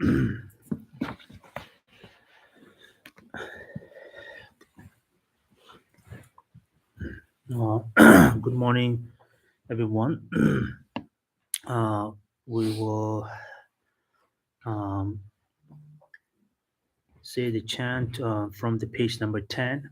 Good morning, everyone. We will um, say the chant from the page number 10.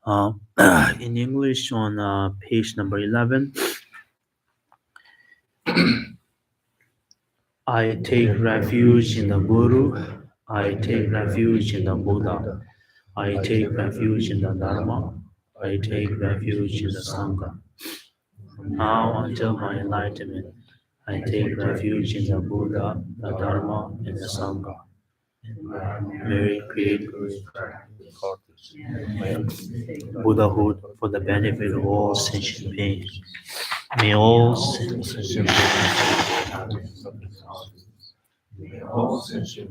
Uh, in English, on page number 11, I take refuge in the Guru, I take refuge in the Buddha, I take refuge in the Dharma, I take refuge in the Sangha. From now until my enlightenment, I take refuge in the Buddha, the Dharma, and the Sangha. Very great Buddhahood for the benefit of all sentient beings. May all sentient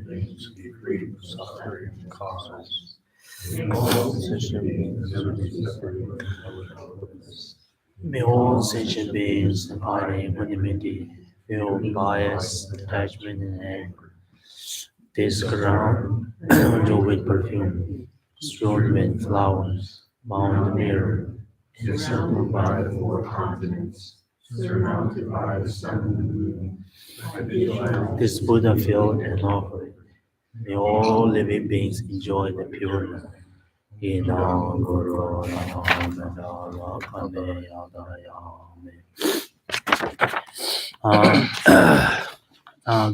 beings be free from suffering and causes. May all sentient beings never be separated from helplessness. May all sentient beings abide in equanimity, feel bias, attachment, and anger. This ground, adorned with perfume, strewn with flowers, bound mirror, encircled by the four continents, surmounted by the sun and moon. This Buddha filled and offered. May all living beings enjoy the pureness. Idam Guru Namah Kame Yadayame.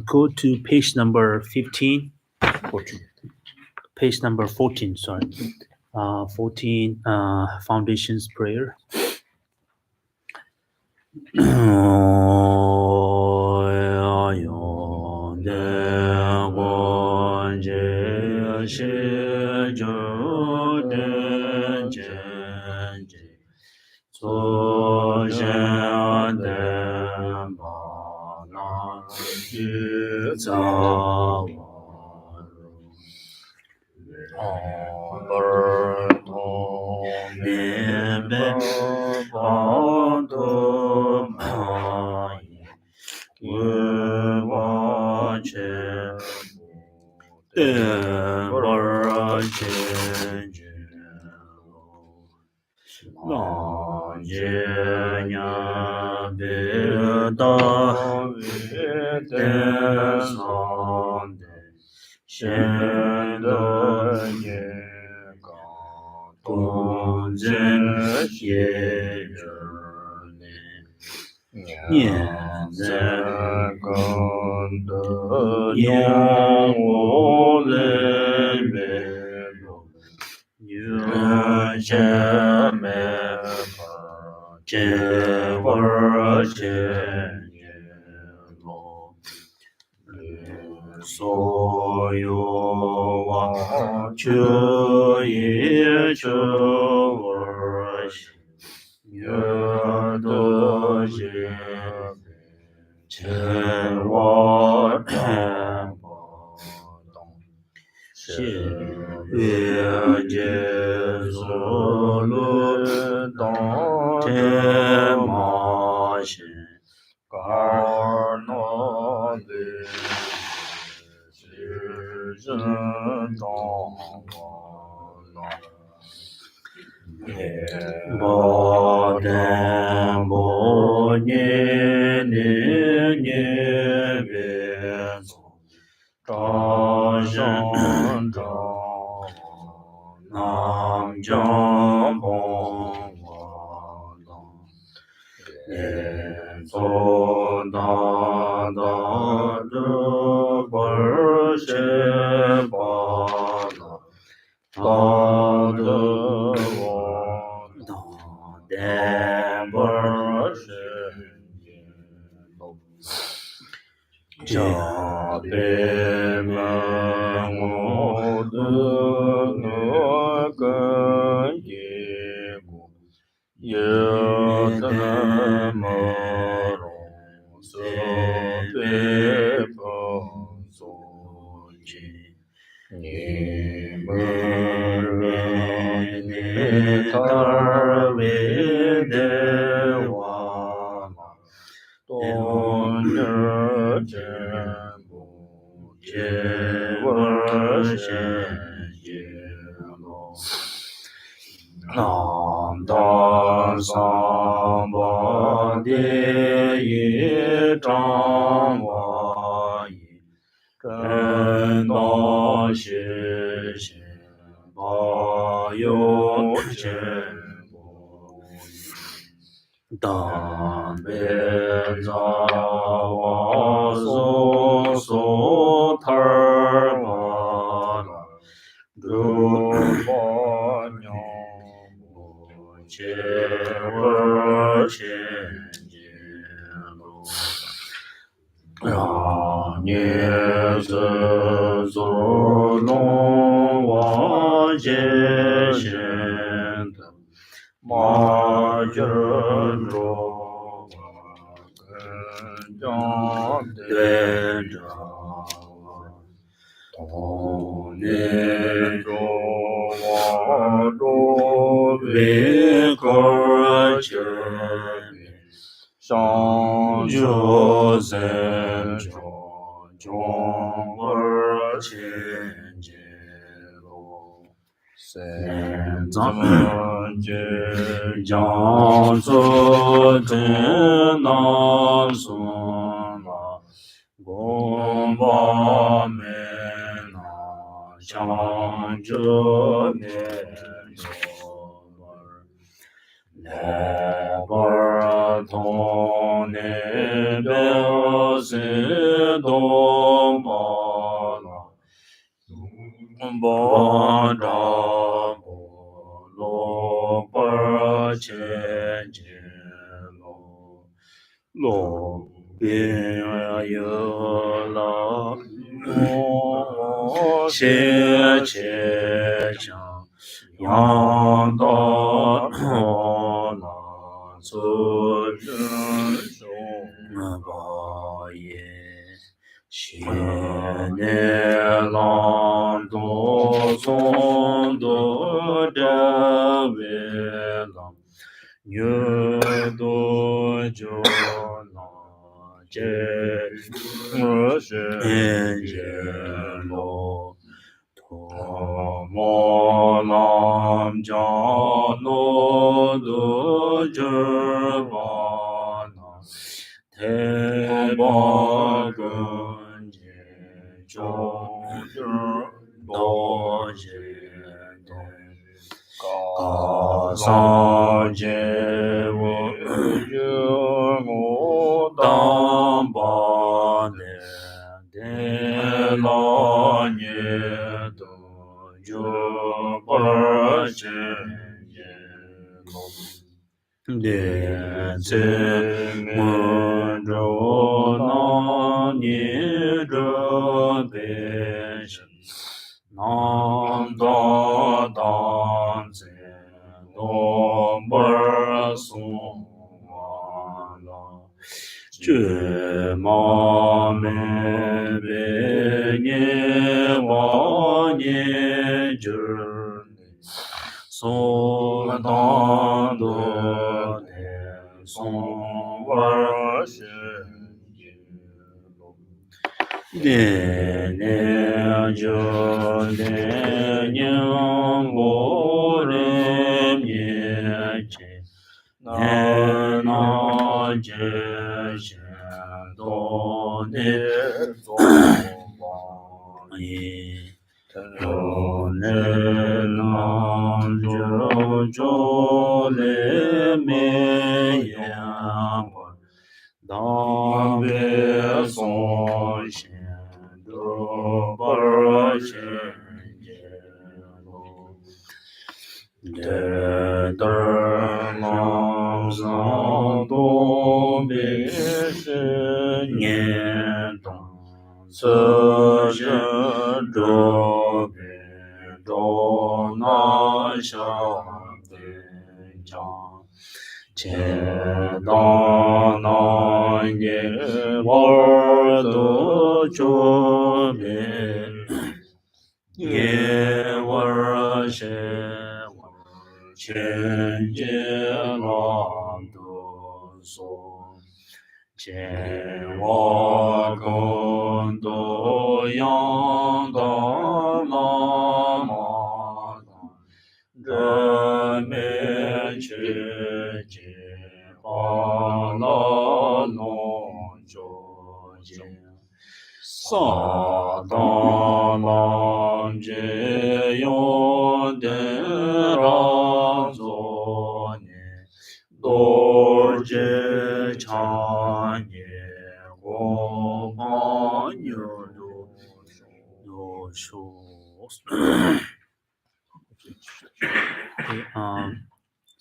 Go to page number 15. 14. Page number 14, sorry. 14, Foundations Prayer.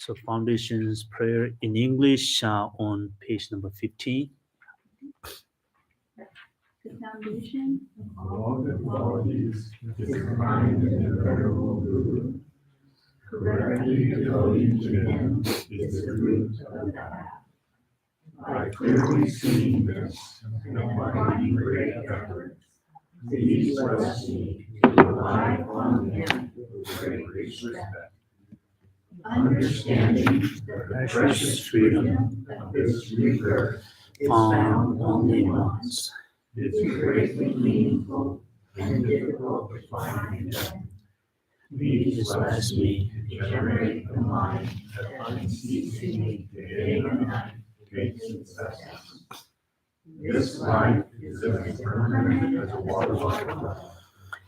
So Foundation's prayer in English on page number 15. the foundation of all the qualities is combined in the Venerable Guru. Correctly devoting to him is the root of the path. By clearly seeing this and applying great effort, please bless me to rely upon him with great respect. Understanding the precious freedom of this rebirth is found only once. It is greatly meaningful and difficult to find again. Please bless me to generate the mind that unceasingly, day and night, makes success. This life is as permanent as a water bottle.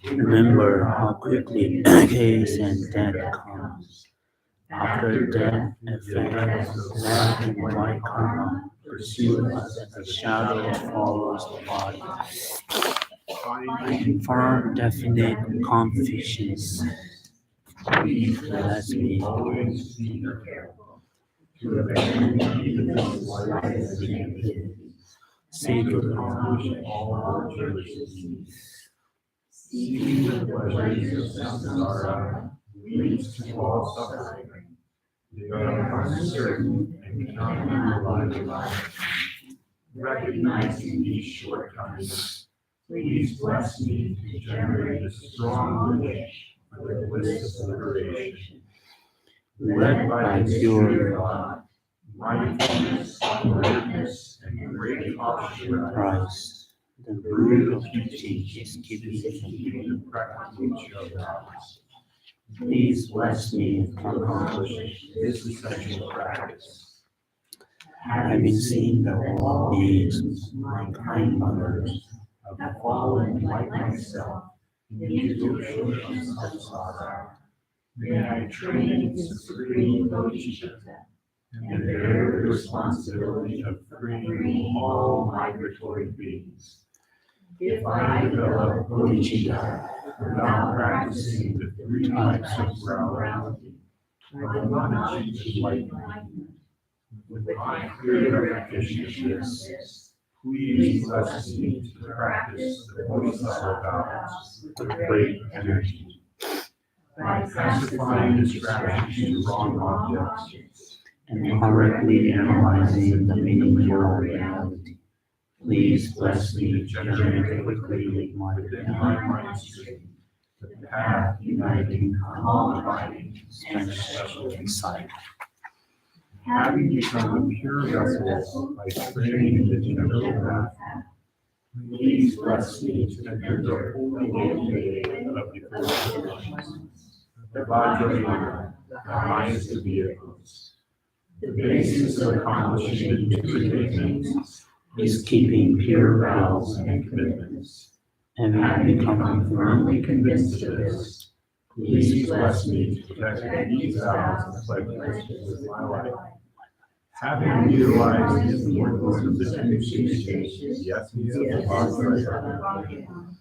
Remember how quickly decay and death comes. After death, effect, black and white karma pursue us as a shadow follows the body. In firm, definite convictions, please bless me. Always be careful to abandon even the slightest activity. Seek To accomplish all virtuous deeds. Seeking the pleasures of samsara leads to all suffering. They are uncertain and cannot be relied upon. Recognizing these shortcomings, please bless me to generate a strong wish for the bliss of liberation. Led by the pure thought, mindfulness, alertness, and great caution Christ. The root of teaching is keeping the the practice of ours. Please bless me To accomplish this essential practice. having seen that all beings, my kind mothers, Have fallen like myself into the ocean of samsara. May I train supreme bodhicitta and bear the responsibility of freeing all migratory beings. If I develop bodhicitta without practicing the three types of morality, I will not achieve enlightenment. With my clear recognition of this, please bless me to practice the bodhisattva vows with great energy. By pacifying distractions to wrong objects and correctly analyzing the meaningful reality. Please bless me to generate quickly my within my mind stream, the path uniting calm abiding and special insight. Having become a pure vessel by training in the general path, please bless me to enter the holy gateway of the Philippines, the Vajrayana, the highest of vehicles. The basis of accomplishing the two attainments is keeping pure vows and commitments. having become Firmly convinced of this, please bless me to protect these vows and pledges with my life. Having utilized the importance of the two stages, the essence of the Vajrayana,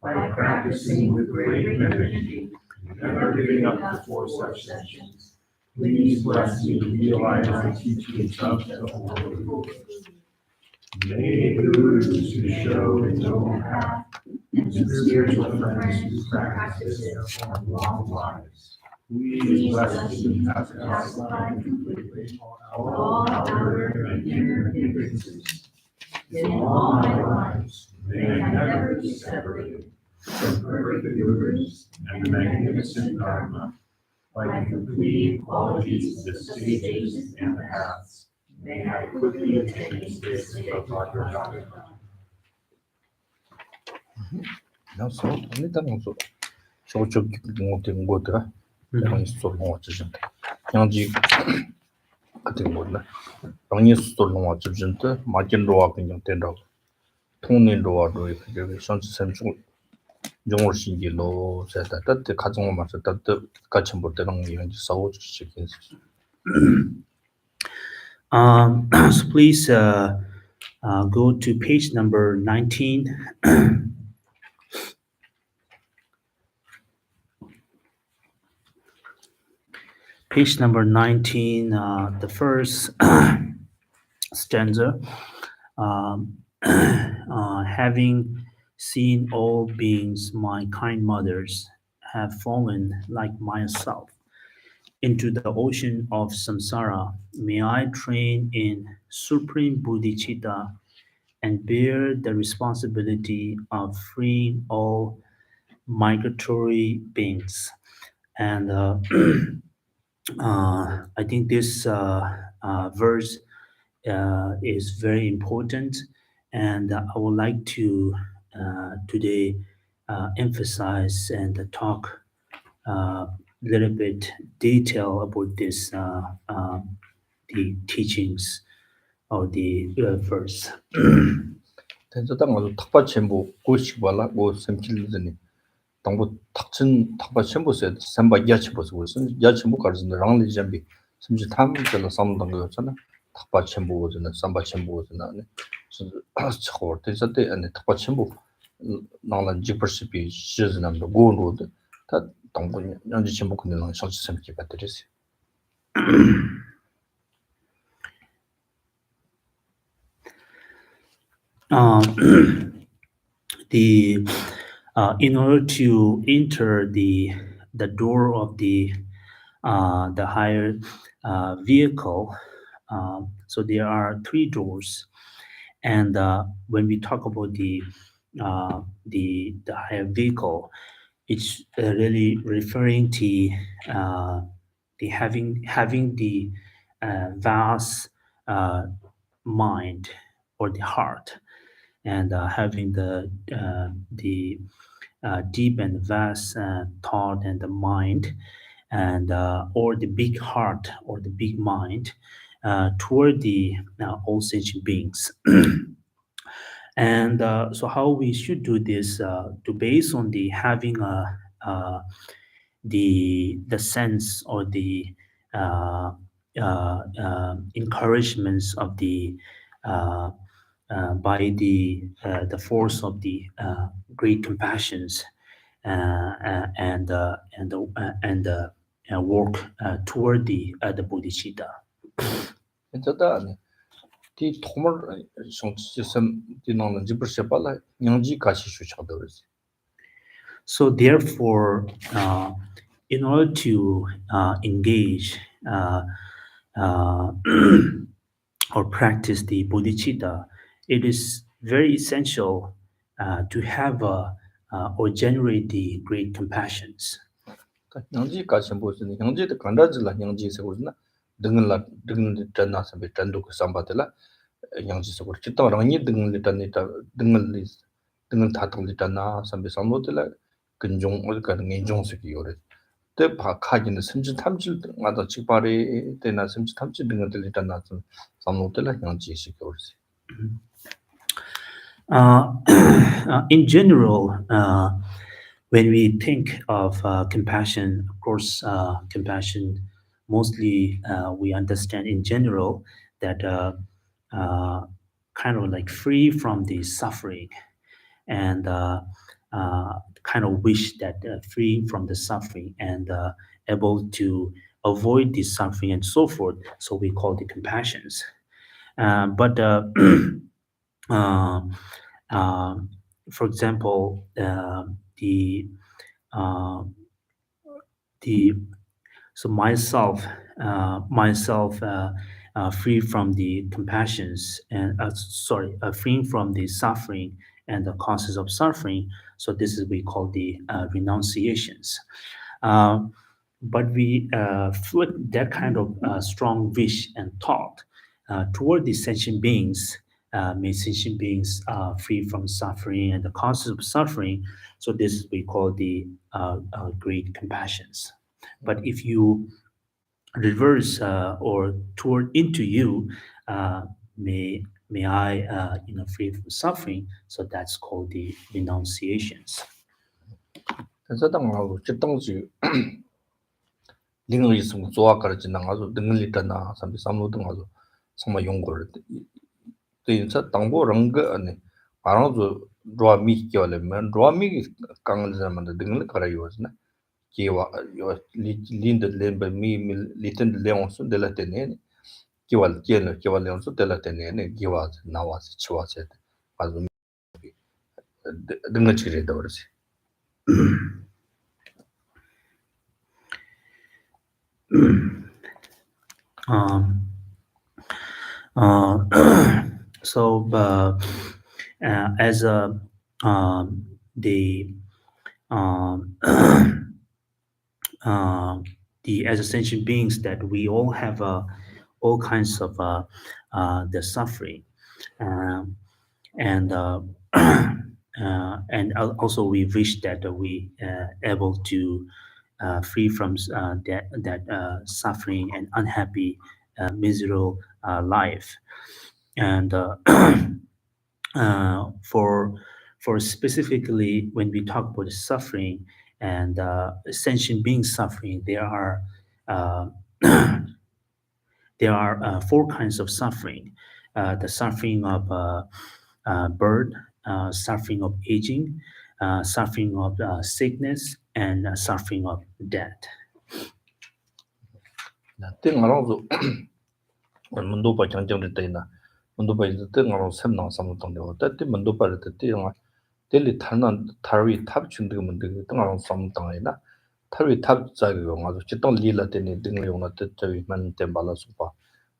by practicing with great energy, never giving up the four sections, please bless me to realize the teachings of the Holy Guru. May the gurus who show the noble path and spiritual friends who practice it for long lives, please bless me to pacify completely all outer and inner hindrances. In all my lives, may I never be separated from perfect gurus and the magnificent Dharma by the complete qualities of the stages and the paths. May I quickly attain the state of Bhagavad. 然后所你当中说，小就我听过的，然后你说龙王之争的，然后就个听过的，然后你说龙王之争的，马金罗啊跟你听到，同年罗啊罗这个上次参中，中国新纪罗在的，但是看中我嘛是，但是看全部的龙因为稍微就是件事。So please go to page number 19. Page number 19, the first stanza, having seeing all beings, my kind mothers, have fallen like myself into the ocean of samsara. May I train in supreme bodhicitta and bear the responsibility of freeing all migratory beings. And I think this verse is very important, and I would like to today emphasize and talk a little bit detail about this the teachings of the verse. 대저당 아주 탁바 첨부 고식 발라 고 샘킬드니 당부 탁친 탁바 첨부세 삼바 야 첨부서 무슨 야 첨부 가르는데 랑리 잠비 심지 탐들로 삼던 거잖아 탁바 첨부거든 삼바 첨부거든 아니 저거 대저때 아니 탁바 첨부 나란 지퍼시피 시즈남도 고로도 다 당부 연지 첨부 근데 설치 샘키 받들으세요. The in order to enter the door of the higher vehicle, so there are three doors, and when we talk about the higher vehicle, it's really referring to the having the vast mind or the heart, and having the deep and vast thought and the mind, and or the big heart or the big mind toward the all sentient beings. And so how we should do this to base on the having the sense or the encouragements of the by the force of the great compassions and work toward the bodhicitta. 대저다 아니 디 토멀 성치섬 디나는 지버시 발라 양지 가시 슈차더스. So therefore, in order to engage or practice the bodhicitta, it is very essential to have or generate the great compassions. 양지 가시 보스니 양지의 간다질라 양지에서 그러나 등을 전나 선배 전도 그 삼바들라 양지에서 그렇 기타랑이 등을 전니다 등을 다 통리잖아 선배 삼모들라 근종 어디가 인종색이 요래 때 바카기는 심지 탐질 마다 직발이 때나 심지 탐질 등을 들리잖아 삼모들라 양지에서 그렇지. In general, when we think of compassion, of course, compassion mostly we understand in general that kind of like free from the suffering and kind of wish that free from the suffering and able to avoid the suffering and so forth. So we call the compassions. But for example, uh, the so myself free from the compassions and free from the suffering and the causes of suffering. So this is we call the renunciations. Uh, but we flip that kind of strong wish and thought toward the sentient beings, may sentient beings free from suffering and the causes of suffering. So this is we call the great compassions. But if you reverse or toward into you, may I free from suffering. So that's called the renunciations. 대저당하고 집당지 링을 있으면 좋아 가르치는 아주 등을 있잖아 삼비 삼모등하고 정말 용거를 대인사 당보랑 거 아니 바로도 로아미 끼어려면 로아미 강을자만 등을 가라요스나 기와 요 린드 렘베 미 리튼 레온스 델라테네 기왈 레온스 델라테네 기와 나와서 치와세 아주 등가치리다 그러지. Um, so, as a the um, as a sentient beings, that we all have all kinds of the suffering, um, and also we wish that we able to free from that suffering and unhappy miserable life. And for specifically when we talk about the suffering and sentient beings suffering, uh, there are four kinds of suffering: the suffering of birth, suffering of aging, suffering of sickness, and suffering of death. 땡가라도 문도바 장정을 때나 문도바 이제 땡가로 샘나 삼동데 어때 문도바를 때가 델리 탈난 타위 탑 준데 문데 땡가로 삼동이나 타위 탑 자기가 아주 지동 리라 때니 등용나 때 저기 만 템발라 수파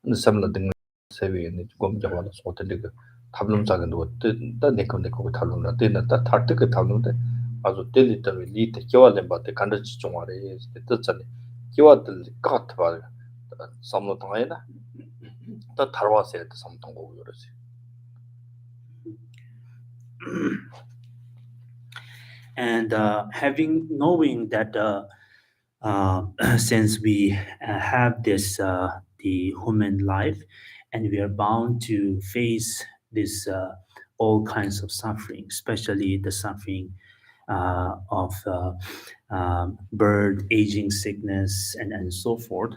근데 샘라 등 세위니 검자와라 소텔리가 탑룸 작은 거 때다 내거 탈룸나 때나 다 타트게 탈룸데 아주 델리 때리 리테 겨와래 바데 간다지 종아래 뜻잖니 겨와들 같아 봐 삼로 동아이나 또 달와서야 또 삼동 거고 그러지. And knowing that since we have this the human life, and we are bound to face this all kinds of suffering, especially the suffering of birth, aging, sickness, and so forth.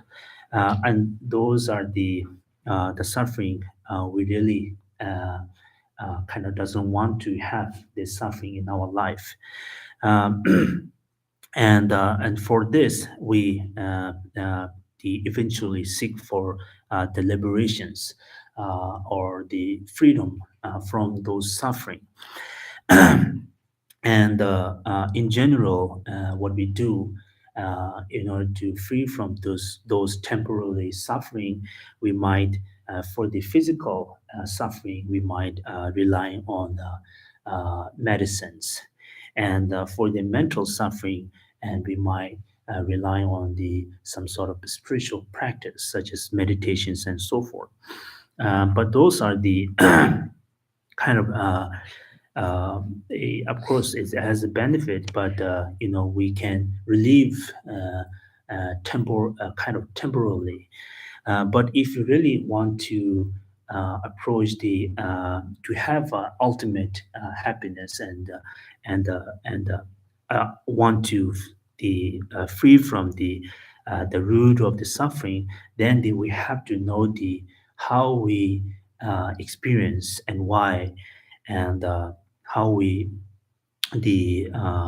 And those are the suffering we really kind of doesn't want to have this suffering in our life. Um, and for this, we eventually seek for the liberations or the freedom from those suffering. And in general, what we do in order to free from those temporary suffering, we might, for the physical suffering, we might rely on medicines, and for the mental suffering, and we might rely on the some sort of spiritual practice, such as meditations and so forth. But those are the kind of of course it has a benefit, but we can relieve kind of temporarily. But if you really want to approach the to have ultimate happiness and want to the free from the root of the suffering, then we have to know the how we experience and why, and how we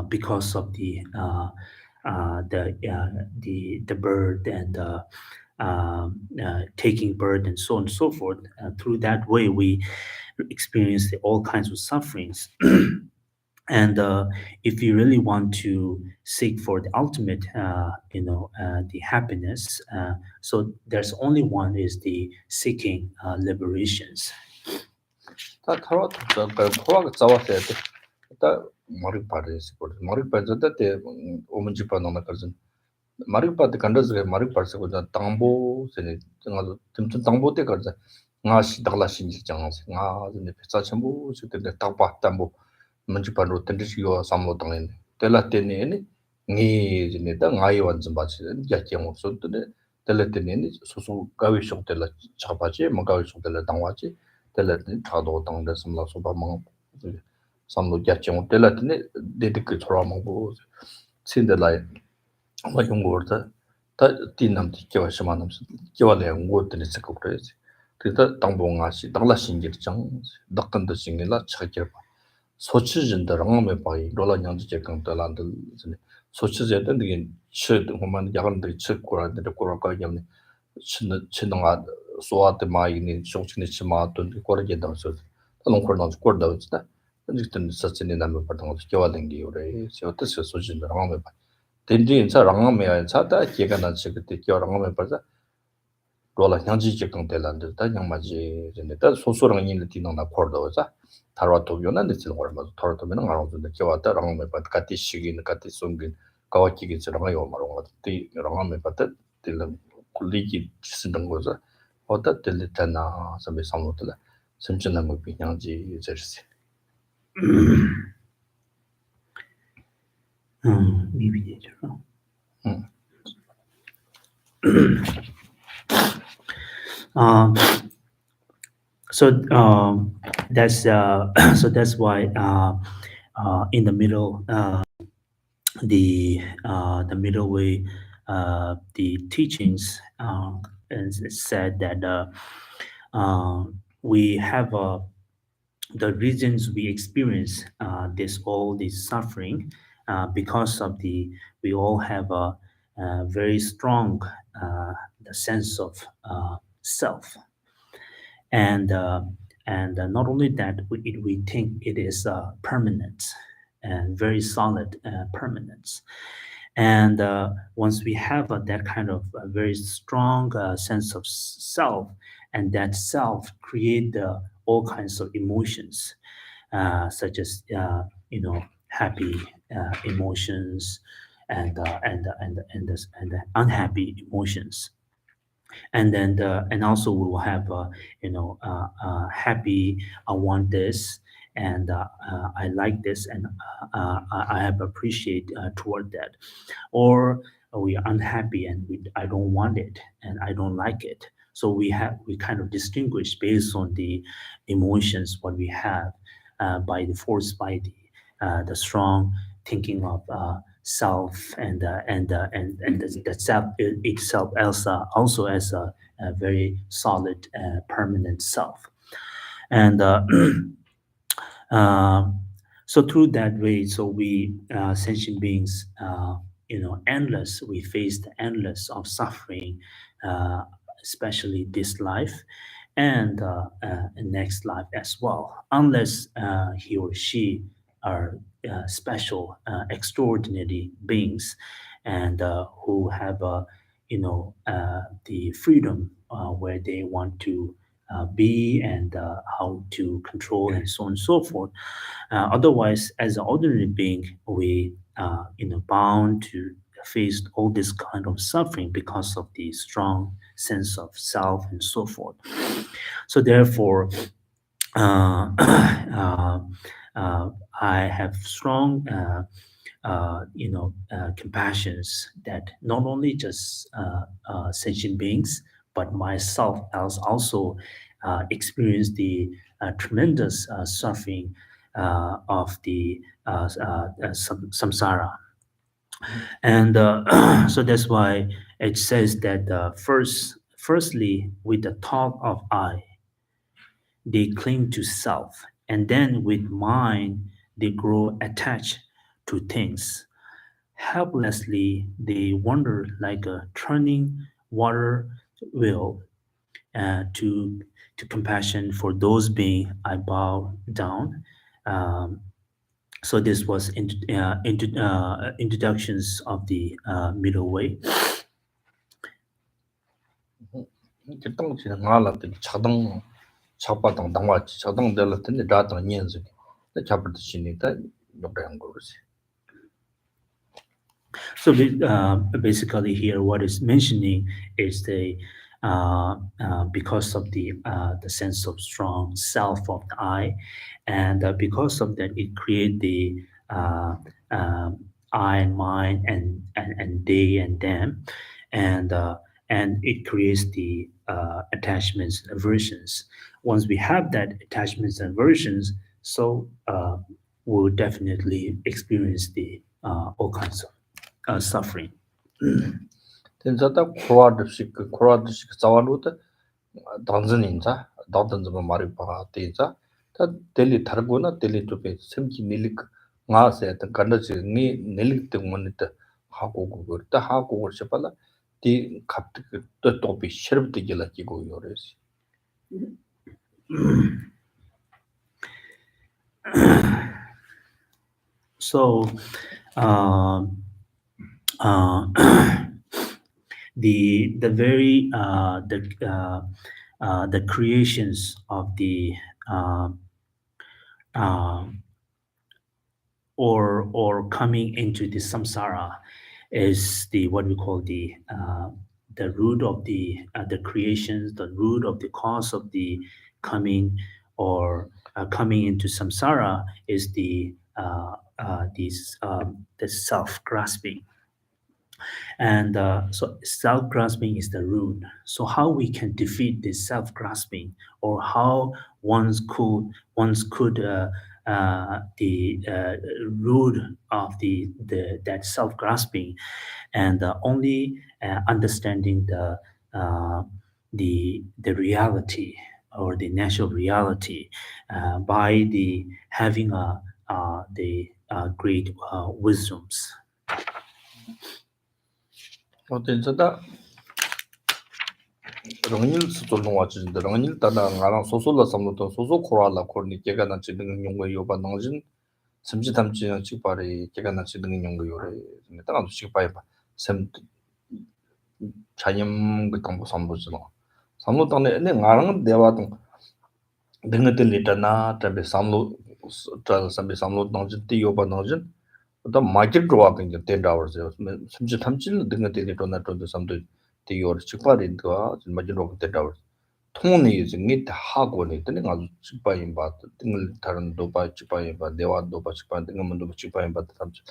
because of the birth and taking birth and so on and so forth. Through that way, we experience all kinds of sufferings. And if you really want to seek for the ultimate, the happiness, so there's only one is the seeking liberations. 다 타로 저 포화가 잡았어야 돼. 다 머리 빠르지 버려. 머리 빠졌다 때 오문지 빠는 거지. 머리 빠데 간다서 머리 빠서 저 당보 세네 정말 좀 당보 때 가자. 나시 달라신 지장스. 나 근데 배차 전부 그때 당바 담보 문지 빠로 던지시고 삼모 당에. tel라 때네 니 진짜 나이 완전 맞지. 야경 없었는데 tel라 때네 소소 가위 속 tel라 잡아지 뭐 가위 속 tel라 당와지. tellatini thado tangda samla soba mang samlo gyacheng tellatini dedik chora mang bo sindelai ma yongorda ta tinam ti kyewa shamanam kyewa le ngor tene sekokre tita tangbo nga si dangla singir chang dakkan da singila chakir ba sochi jinda rangame ba rola nyangji je kang talandil sochi je den digin chid homan yagan de chid kora de kora ka yamne chinanga 소아테 마이니 쇼치니 치마돈 거르게 담서 그런 걸 넣어 거다 있다 근데 사진이 남을 받은 것도 겨와된 게 요래. 저 뜻을 소진을 하면 봐. 된디인사 랑함에 차다 기가 나지 그때 겨랑함에 받아. 로라 향지 적응 될란데 다 양마지 근데 소소랑 있는 뒤는 코르도자. 타로도 요난 데서 거라서 타로도면 알아도 겨왔다 랑함에 받 같이 시기는 같이 송긴 가와키기 저랑 요 말은 것도 랑함에 받다 들는 굴리기 쓰는 거죠. 어떤 들렸잖아. 선배 상무들. 심지어는 뭐 그냥지 저지. 미비되죠. So that's so that's why in the middle the middle way the teachings said that we have the reasons we experience this suffering because of we all have a very strong the sense of self and not only that we think it is permanent and very solid permanence and once we have that kind of very strong sense of self and that self create all kinds of emotions such as happy emotions and unhappy emotions and then and also we will have happy I want this and I like this and I have appreciate toward that or we are unhappy and I don't want it and I don't like it so we kind of distinguish based on the emotions what we have by the force by the strong thinking of self and the self itself as also as a very solid permanent self and uh, so through that way so we sentient beings endless we face the endless of suffering especially this life and next life as well unless he or she are special extraordinary beings and who have the freedom where they want to be and how to control and so on and so forth otherwise, as an ordinary being, we bound to face all this kind of suffering because of the strong sense of self and so forth. So therefore, uh, I have strong, compassions that not only just sentient beings, but myself else also experience the tremendous suffering of the samsara. And so that's why it says that firstly, with the thought of I, they cling to self, and then with mind, they grow attached to things. Helplessly, they wander like a turning water wheel to compassion for those being I bow down. Um, so this was introductions of the middle way. 일단 지금 나라한테 자동 잡아당 당와지 자동 될을 텐데 다들 년수. 근데 잡을 신이다 노래한 거지. So basically here what is mentioning is because of the sense of strong self of the I, and because of that it create the I and mine and they and them, and it creates the attachments and aversions. Once we have that attachments and aversions, so we'll definitely experience the all kinds of suffering. 된자다 코라드식 코라드식 자원으로 단전인자 다든지 말이 봐 되자 다 델리 다르거나 델리 쪽에 semki 닐릭 nga세 다 간다지 니 닐릭 때문에 하고 그거다 하고 그러셔발라 디 갑자기 또 도비 셔럽도 길라지고 요래지 So, um, uh, the very the creations of the uh, uh, or coming into the samsara is the what we call the root of the creations, the root of the cause of the coming or coming into samsara is the self grasping. And so self-grasping is the root. So how we can defeat this self-grasping, or how one could the root of the that self-grasping, and only understanding the reality or the natural reality by the having the great wisdoms. 어쨌든 랑닐 수돌 놓아지는데 랑닐 따나 나랑 소소라 삼로도 소소 코라라 코르니 걔가 나 지능 용거 요바 나진 심지 담지 직발이 걔가 나 지능 용거 요래 내가 또 직발이 샘 자연 그 정보 삼보지노 삼로 땅에 내 나랑 대화도 등을 리터나 담be 삼로 자 삼be 삼로 나진 띠 요바 나진 또 마켓 드로아 그 $10 심지 담질 등을 리터나 또 삼도 띠 요르 직발인가 마지노 $10 통운이 이제 밑에 하고는 있더니 아주 직바인 바 등을 다른 도바 직바인 바 내와 도바 직바인 등은 직바인 바 담지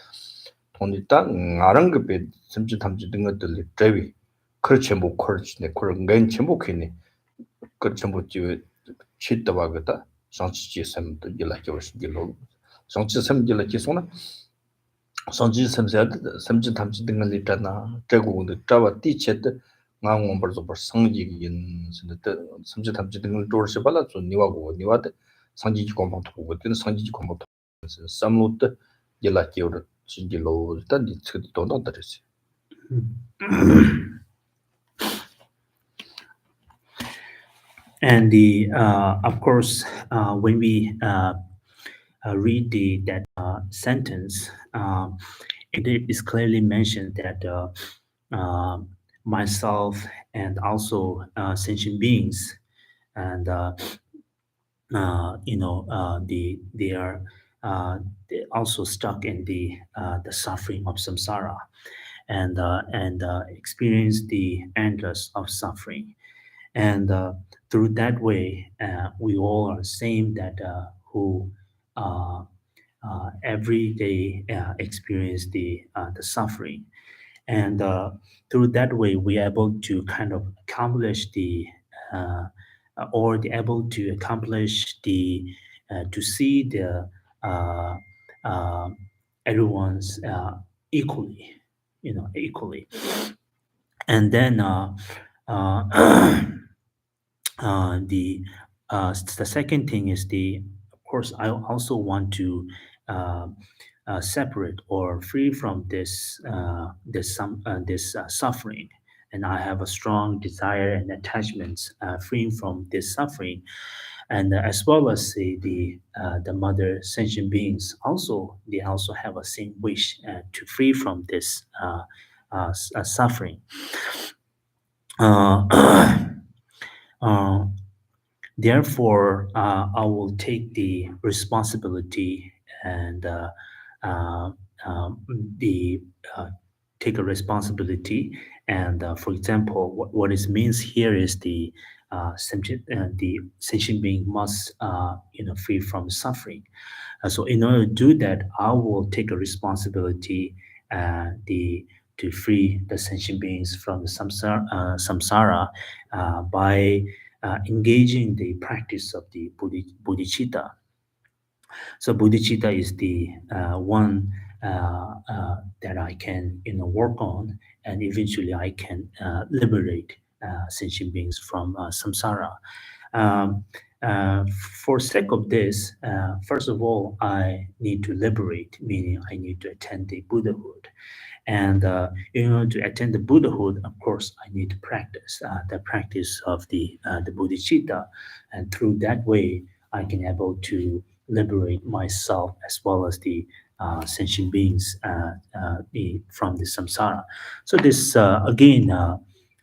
돈이 딱 아는 그 심지 담지 등을 드레비 그렇지 뭐 그렇지네 그런 건 전복이네 그 전부 지 치다 바가다 상치지 샘도 일하게 오시길로 상치 샘길로 계속나 상치 샘세 심지 담지 등을 있잖아 저거도 잡아 뒤쳤다 ngang bar zo bar sang ji yin sin de samji tham ji ding dor se bala zo niwa go niwa de sang ji ko ma to go de sang ji ko ma to sam lu de ye la ki or ji ji lo ta di che to na da se And the of course when we read that sentence, it is clearly mentioned that uh, myself and also sentient beings, and they are they also stuck in the suffering of samsara, and experience the endless of suffering. And through that way, we all are same that who uh, every day experience the suffering. And through that way, we are able to kind of accomplish uh, or the able to accomplish to see the uh, uh, everyone's equally, equally. And then uh, the the second thing is of course I also want to uh, separate or free from this suffering, and I have a strong desire and attachments freeing from this suffering, and as well as the mother sentient beings also, they also have a same wish to free from this suffering. uh, uh, Therefore, I will take the responsibility and uh, the take a responsibility. And for example, what it means here is the sentient being must free from suffering. So in order to do that, I will take a responsibility the to free the sentient beings from the samsara by engaging the practice of the bodhicitta. So bodhicitta is the one that I can work on, and eventually I can liberate sentient beings from samsara. Um, uh, for sake of this, first of all, I need to liberate, meaning I need to attain the Buddhahood. And in order to attain the Buddhahood, of course, I need to practice the practice of the bodhicitta, and through that way, I can able to liberate myself as well as the sentient beings from the samsara. So this again,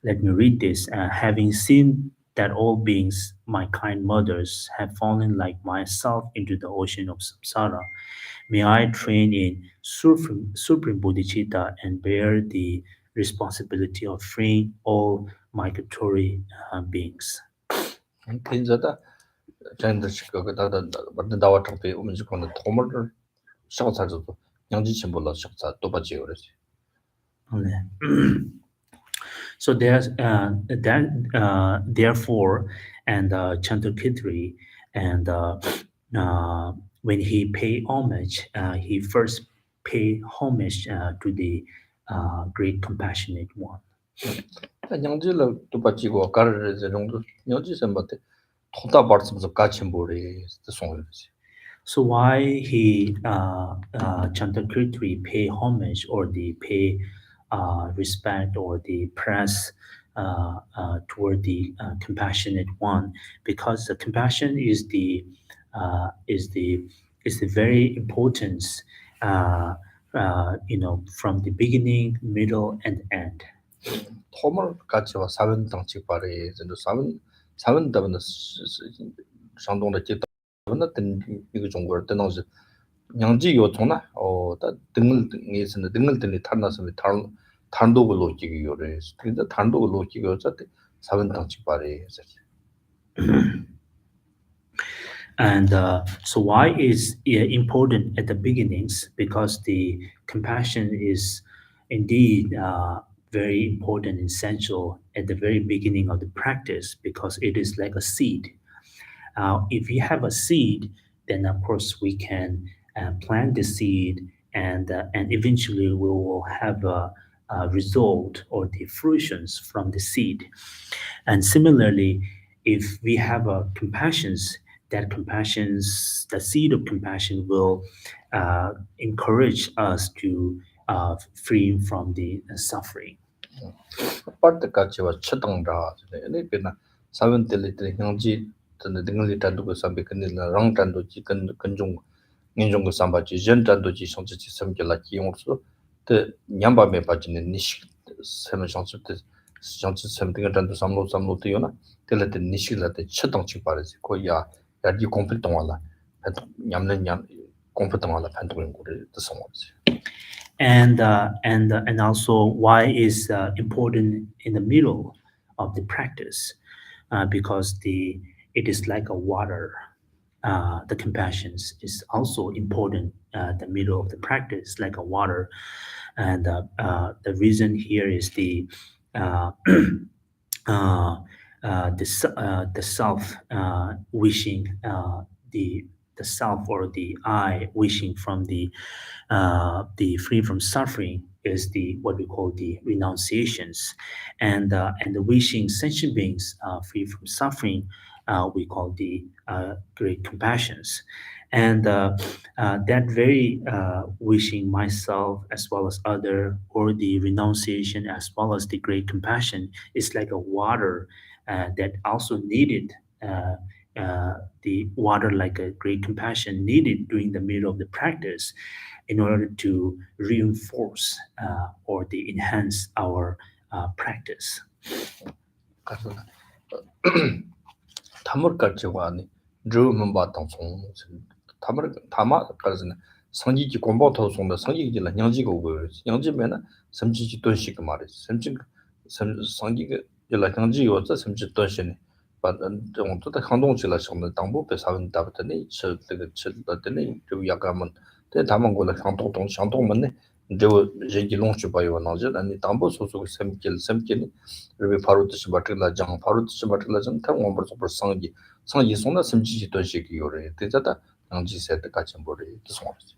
let me read this. Having seen that all beings, my kind mothers, have fallen like myself into the ocean of samsara, may I train in supreme bodhicitta and bear the responsibility of freeing all migratory beings. 텐자다 잔드시가 그다다 맞는 나와 탑에 오면서 거는 도모를 샤사도 양지 침볼라 샤사 또 받지 그러지. Okay. So therefore, and Chandrakitri, and when he pay homage, he first pay homage to the great compassionate one. 양지를 또 받지고 가르를 저 정도 양지 선바테 토다 받으면서 같이 뭐래 송을지. So why he Chandrakirti pay homage or the pay respect or the press toward the compassionate one? Because the compassion is the is the is the very importance from the beginning, middle, and end. 토물 같이 와 사원 당치 바래 저도 사원 다는 상동의 제 다는 이거 정도를 떠나서 양지 요통나 어다 등을 등에서는 등을 등이 탄나서 단독을 놓기기 요래 근데 단독을 놓기기 어차피 사원 당치 바래 And so, why is it important at the beginnings? Because the compassion is indeed very important, essential at the very beginning of the practice, because it is like a seed. If you have a seed, then of course we can plant the seed, and eventually we will have a result or the fruitions from the seed. And similarly, if we have a compassions, the seed of compassion will encourage us to free from the suffering. parte 같이 와 쳐당다 네 배나 사원 때리때 형지 전에 등을 단독을 삼비 근데 랑 단도지 근종 민종거 삼바지 전 단도지 성지지 섬결라 기용으로 때 냠바메 빠지는 니식 세면 성습때 성지 섬등을 단도 삼로 되요나 telete nishilate chitong chikparisi ko ya di kompletong wala nyamne nyam kompletong wala pantong ngure the songs. And also why is important in the middle of the practice, because it is like a water. The compassions is also important. The middle of the practice, like a water, and the reason here is uh, uh, the self wishing, the self or the I wishing from the free from suffering is the what we call the renunciations, and the wishing sentient beings free from suffering we call the great compassions. And that very wishing myself as well as other, or the renunciation as well as the great compassion, is like a water that also needed. The water, like a great compassion, needed during the middle of the practice in order to reinforce or to enhance our practice. 담을 가지고니 드rum은 바탕 송 담을 담아 가지는 성지지 공부 도송의 성지지라 양지고 그 양지면은 섬지지 돈식 말이지 성지가 일라 양지 요자 섬지 돈신 받은 정도다 항동지라 성의 당부배 사원 답더니 저그 저더니 좀 약간은 대 담은 거는 항동동 상동문네 저 제기 롱치 바이와 나저 아니 담보 소소 섬길 그리고 바로 뜻이 맞을라 장 바로 뜻이 맞을라 장 당원 벌써 성지 송나 섬지지 돈식이 요래 대자다 양지 세트 같이 뭐래 뜻송하지.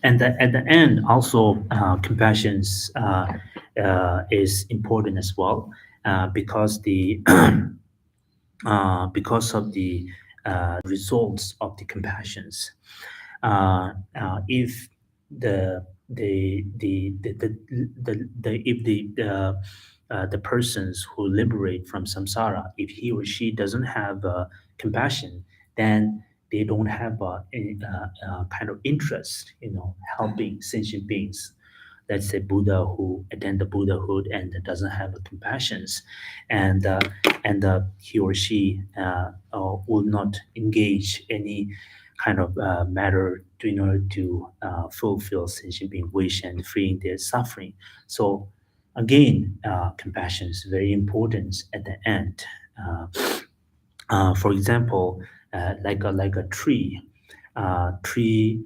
And at the end, also compassion is important as well, because the because of the results of the compassions. If the persons who liberate from samsara, if he or she doesn't have compassion, then they don't have a kind of interest, helping sentient beings. Let's say Buddha who attained the Buddhahood and doesn't have compassions, and he or she will not engage any kind of matter in order to fulfill sentient being wish and freeing their suffering. So again, compassion is very important at the end. For example, like a tree. Tree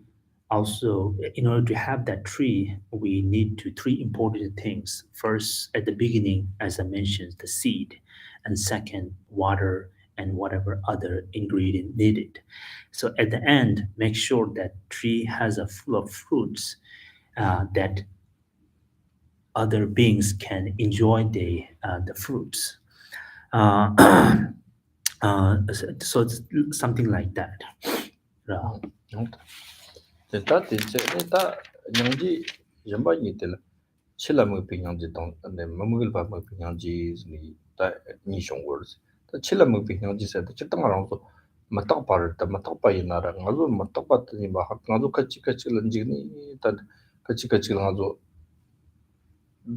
also, in order to have that tree, we need to three important things. First, at the beginning, as I mentioned, the seed, and second, water and whatever other ingredient needed. So at the end, make sure that tree has a full of fruits that other beings can enjoy the fruits. Uh, so it's something like that. Uh, Tā tī chē, tā nyāngjī yambā yī tēla, chīla mū pī nyāngjī tāng, mā mūgil pā mū pī nyāngjī tā nī shōng wā rā sī. Tā chīla mū pī nyāngjī sā, tā chī tāng rāng sō, mā tāq pā rā, tā mā tāq pā yī nā rā, ngā zō mā tāq pā tā nī bā hā, ngā zō kachī lā njī nī, tā kachī ngā zō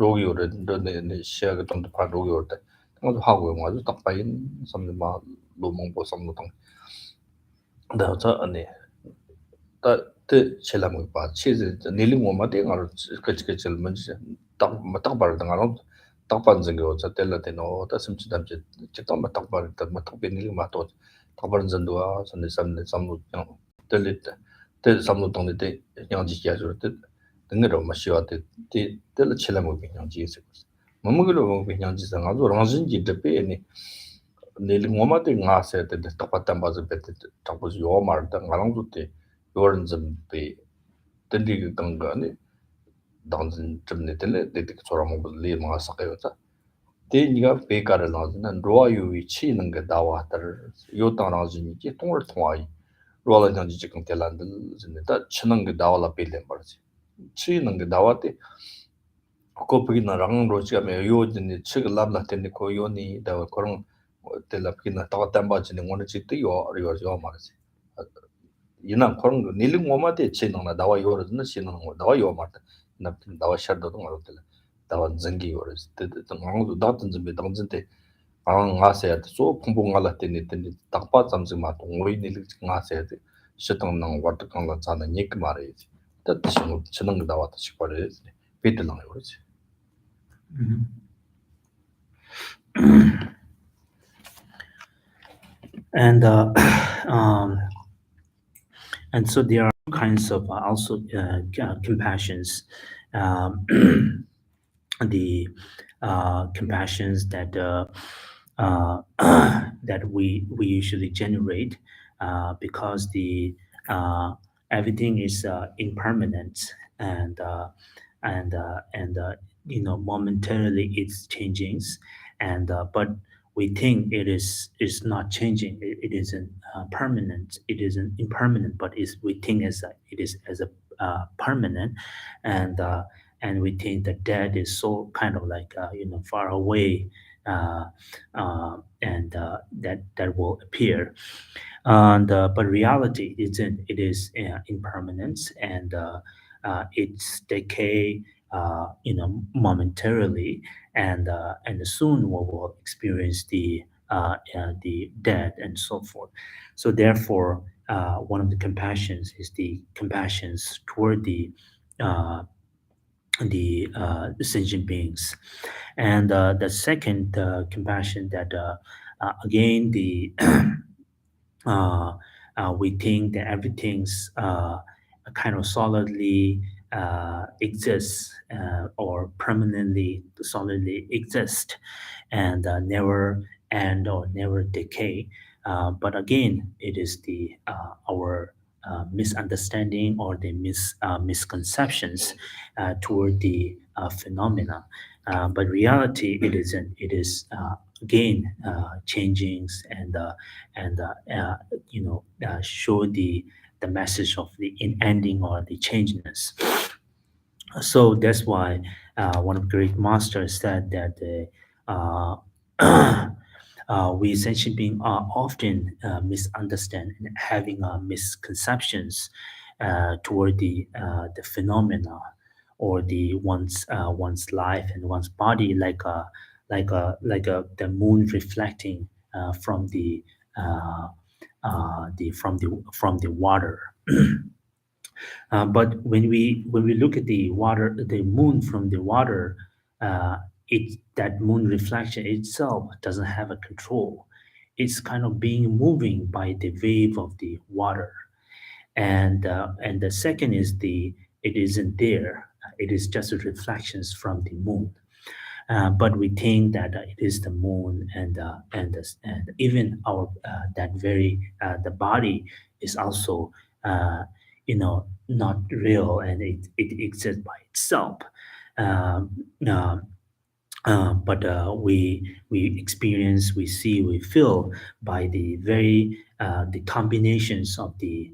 rōg yō rā, rā nē shiā gā tāng tā pā rōg yō rā tā, ngā zō hā gu yō, ngā zō tāq pā yī nī, sām nī mā lō mōng bō sām lō tāng. Tā tā tā tē chēlā mū pā, chē zē nīlī ngō mā tē ngā rō kachī lā mā jī, mā tāq pā rā tā ngā rō tāq pā nzā ngā wā tsā tē lā tē nō, tā sim chī tam chē, chē tā mā tāq pā rā tā, mā tāq pē nīlī mā tō, tāq pā rā nzā ndō wā, sā nē sām lō tē lē tē sām lō tāng tē nyāng jī kia chō rā, tē ngā rō mā shī wā tē lā chēlā mū pē nyāng jī sē kō sā. Mā mū kī rō mū pē nyāng jī sā, ngā rō rāng zhīn jī dā pē nīlī ngō mā tē ngā sē tē tāq pā tāmbā sā pē tē tāq pā sī yō mā rā tā ngā rāng zō tē 요런 좀 배. 던디가 건가네. 당진 좀네 될래 데디 처럼 뭐 리마 사가요자. 대니가 배가를 나오는 로아유이 치는 게 나와들 요당나지니 게 통을 통하이. 로알한지 지금 될란들 진짜 치는 게 나와라 빌래 말지. 치는 게 나와대. 거기나 랑 로지가 매 요진이 치가 람나 때문에 고요니 다 그런 될라기나 다 담바지는 거는 지도 요 말지. 이나 그런 거 닐링 오마데 치능나 나와 요르는 시능 거 나와 요 말다 나 나와 샤도도 말들 나와 전기 요르스 때도 방도 다든 좀 당진데 안 가세야 소 풍봉알라 때니 딱바 잠지 마 동의 닐링 가세야 돼 시동능 와드 강라 자는 니그 말이지 뜻은 치능 나와도 싶어래 비틀랑 요르지 and and so there are kinds of also compassions. Um, the compassions that that we usually generate because the everything is impermanent and momentarily it's changing and but we think it is not changing. It isn't permanent. It isn't impermanent, but is we think it is as a permanent, and we think that death is so kind of like far away, and that will appear, and but reality isn't. It is impermanence, and it's decay. Momentarily, and soon we will experience the death and so forth. So therefore, one of the compassions is the compassions toward the sentient beings, and the second compassion that again the we think that everything's kind of solidly exists or permanently solidly exist and never end or never decay. But again, it is the our misunderstanding or the misconceptions toward the phenomena. But reality, it isn't. It is again changing and show the message of the ending or the changeness. So that's why one of the great masters said that we essentially being often misunderstand and having misconceptions toward the phenomena or the one's life and one's body, the moon reflecting from the water. But when we look at the water, the moon from the water, it that moon reflection itself doesn't have a control. It's kind of being moving by the wave of the water, and the second is it isn't there. It is just reflections from the moon. But we think that it is the moon, and even our that very the body is also not real, and it exists by itself. Um, uh, but we experience, we see, we feel by the combinations of the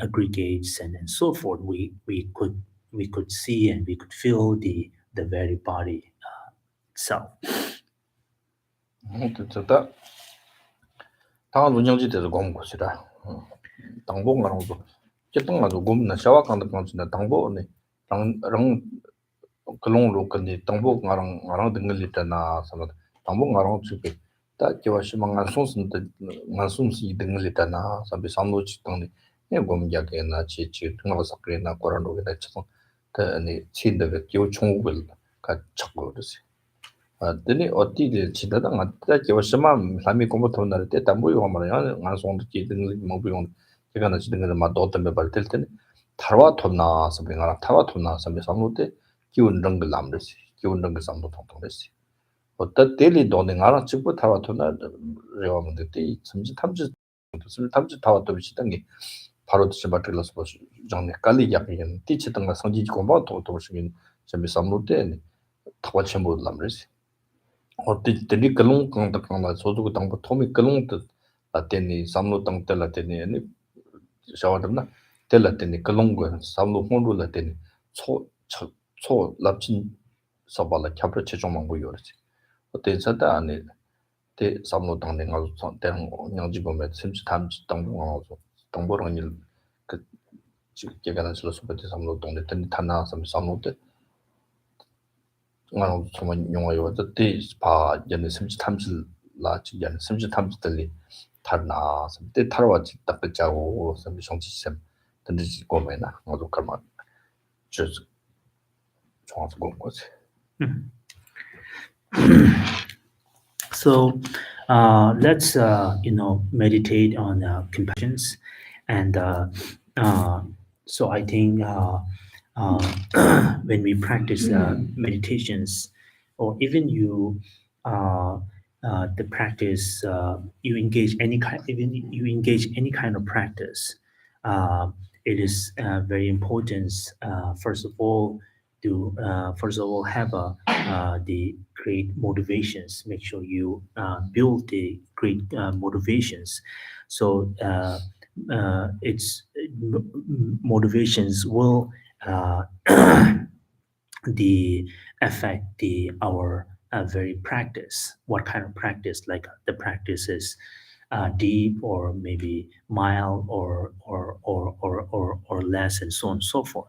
aggregates and so forth. We could see and we could feel the very body itself. 됐다. 당한 운영지 돼서 곰 것이라. 당보 가랑도 쨌던 가도 곰나 샤와 간다 간다 당보네. 랑 그롱로 근데 당보 가랑 등을리잖아. 서로 당보 가랑 주게. 다 저와 시망한 손선데 만숨시 등을리잖아. 서비 삼로치 등네. 네 곰야게나 지지 등어서 그래나 거란로게 됐어. 네 친데가 교 총을 가 찾고 그러지. 드니 어디에 지다다 맞다 저시만 삼이 공부터 날 때 담보요 말이야 안 손도 지든 뭐비용 제가 나 지든 거 맞도 어떤 배 발될 때는 타와 톤나 서빙하라 타와 톤나 서비 삼로때 기운 런글 남르시 기운 런글 삼도 통통레시 어떤 데리 돈에 알아 집부 타와 톤나 레와면 때 ਸਮ지 탐지 무슨 탐지 타와 또 비치던 게 바로 드시 맞들어서 뭐 장내 깔리 약이는 티치던 거 성지 공부 또 도시긴 서비 삼로때 타와 전부 남르시 어디 들이 글롱 강다 강다 소주고 당부 토미 글롱 뜻 라테니 삼로 땅 라테니 아니 샤워드나 텔라테니 글롱 거 삼로 혼로 라테니 초 랍친 서발라 캡르 최종만 보여지 어때 사다 안에 대 삼로 땅에 가서 대응 양지 보면 심지 담지 땅도 가서 동보랑 일그 제가 나서 소베트 삼로 동네 텐 타나 삼로 때 ngano tsuma nyunga yo da te pa yana simchi tamchi la chi yana simchi tamchi tali tar na te tarwa chi takka chago sambi shongchi sem tanda chi gome na ngado karma chiz chunga tsu gome kosi. So let's meditate on compassions, and so I think when we practice meditations, or even the practice, you engage any kind, even you engage any kind of practice, uh, it is very important. First of all have the great motivations. Make sure you build the great motivations. So it's motivations will uh, the affect our very practice. What kind of practice? Like the practice is deep or maybe mild or less, and so on and so forth.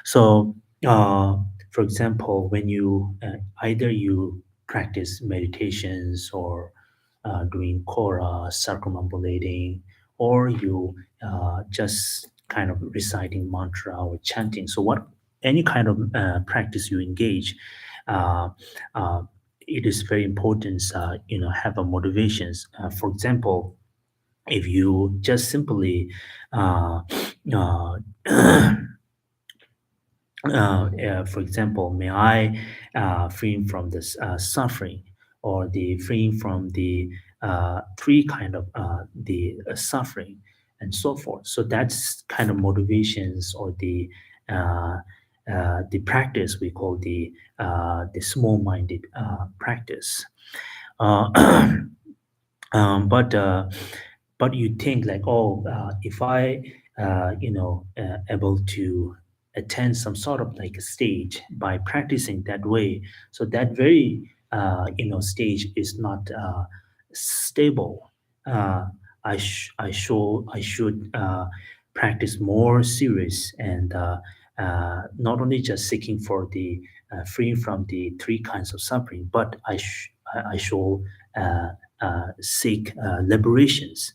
So, for example, when you either you practice meditations or doing kora, circumambulating, or you just kind of reciting mantra or chanting. So, what any kind of practice you engage, uh, uh, it is very important. Have a motivations. For example, if you just simply uh, uh, for example, may I free from this suffering, or the freeing from the three kind of the suffering, and so forth. So that's kind of motivations, or the practice we call the small-minded practice. Uh, but you think like, oh, if I able to attend some sort of like a stage by practicing that way, so that very stage is not stable. I should practice more serious and not only just seeking for the free from the three kinds of suffering, but I should seek liberations,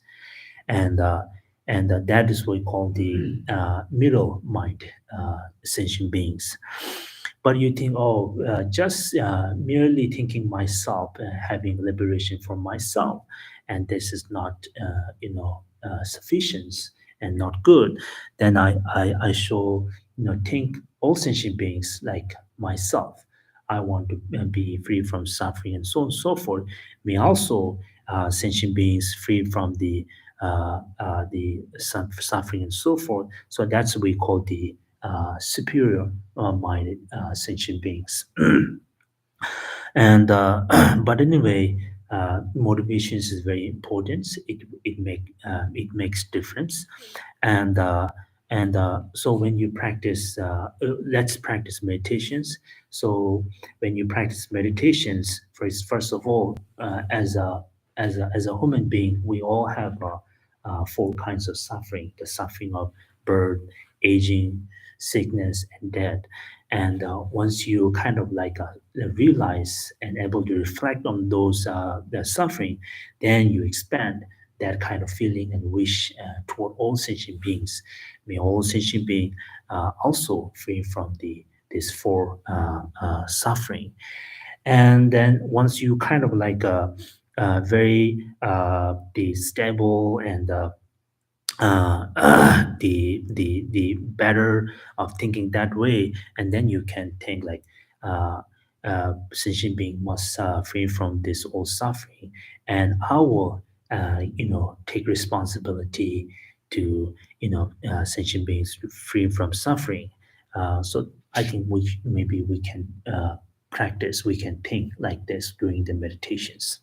and that is what we call the middle mind sentient beings. But you think, oh, just merely thinking myself, having liberation for myself, and this is not, sufficient and not good. Then I shall, think all sentient beings like myself. I want to be free from suffering and so on and so forth. May also sentient beings free from the suffering and so forth. So that's what we call the superior minded sentient beings. And but anyway, motivations is very important. It makes difference, and so when you practice, let's practice meditations. So when you practice meditations, first of all, as a human being, we all have four kinds of suffering: the suffering of birth, aging, sickness, and death. And once you kind of like realize and able to reflect on those the suffering, then you expand that kind of feeling and wish toward all sentient beings. May all sentient beings also free from this four suffering. And then once you kind of like very the stable and the better of thinking that way, and then you can think like sentient being must free from this all suffering, and I will take responsibility to sentient beings free from suffering. So I think maybe we can practice, we can think like this during the meditations.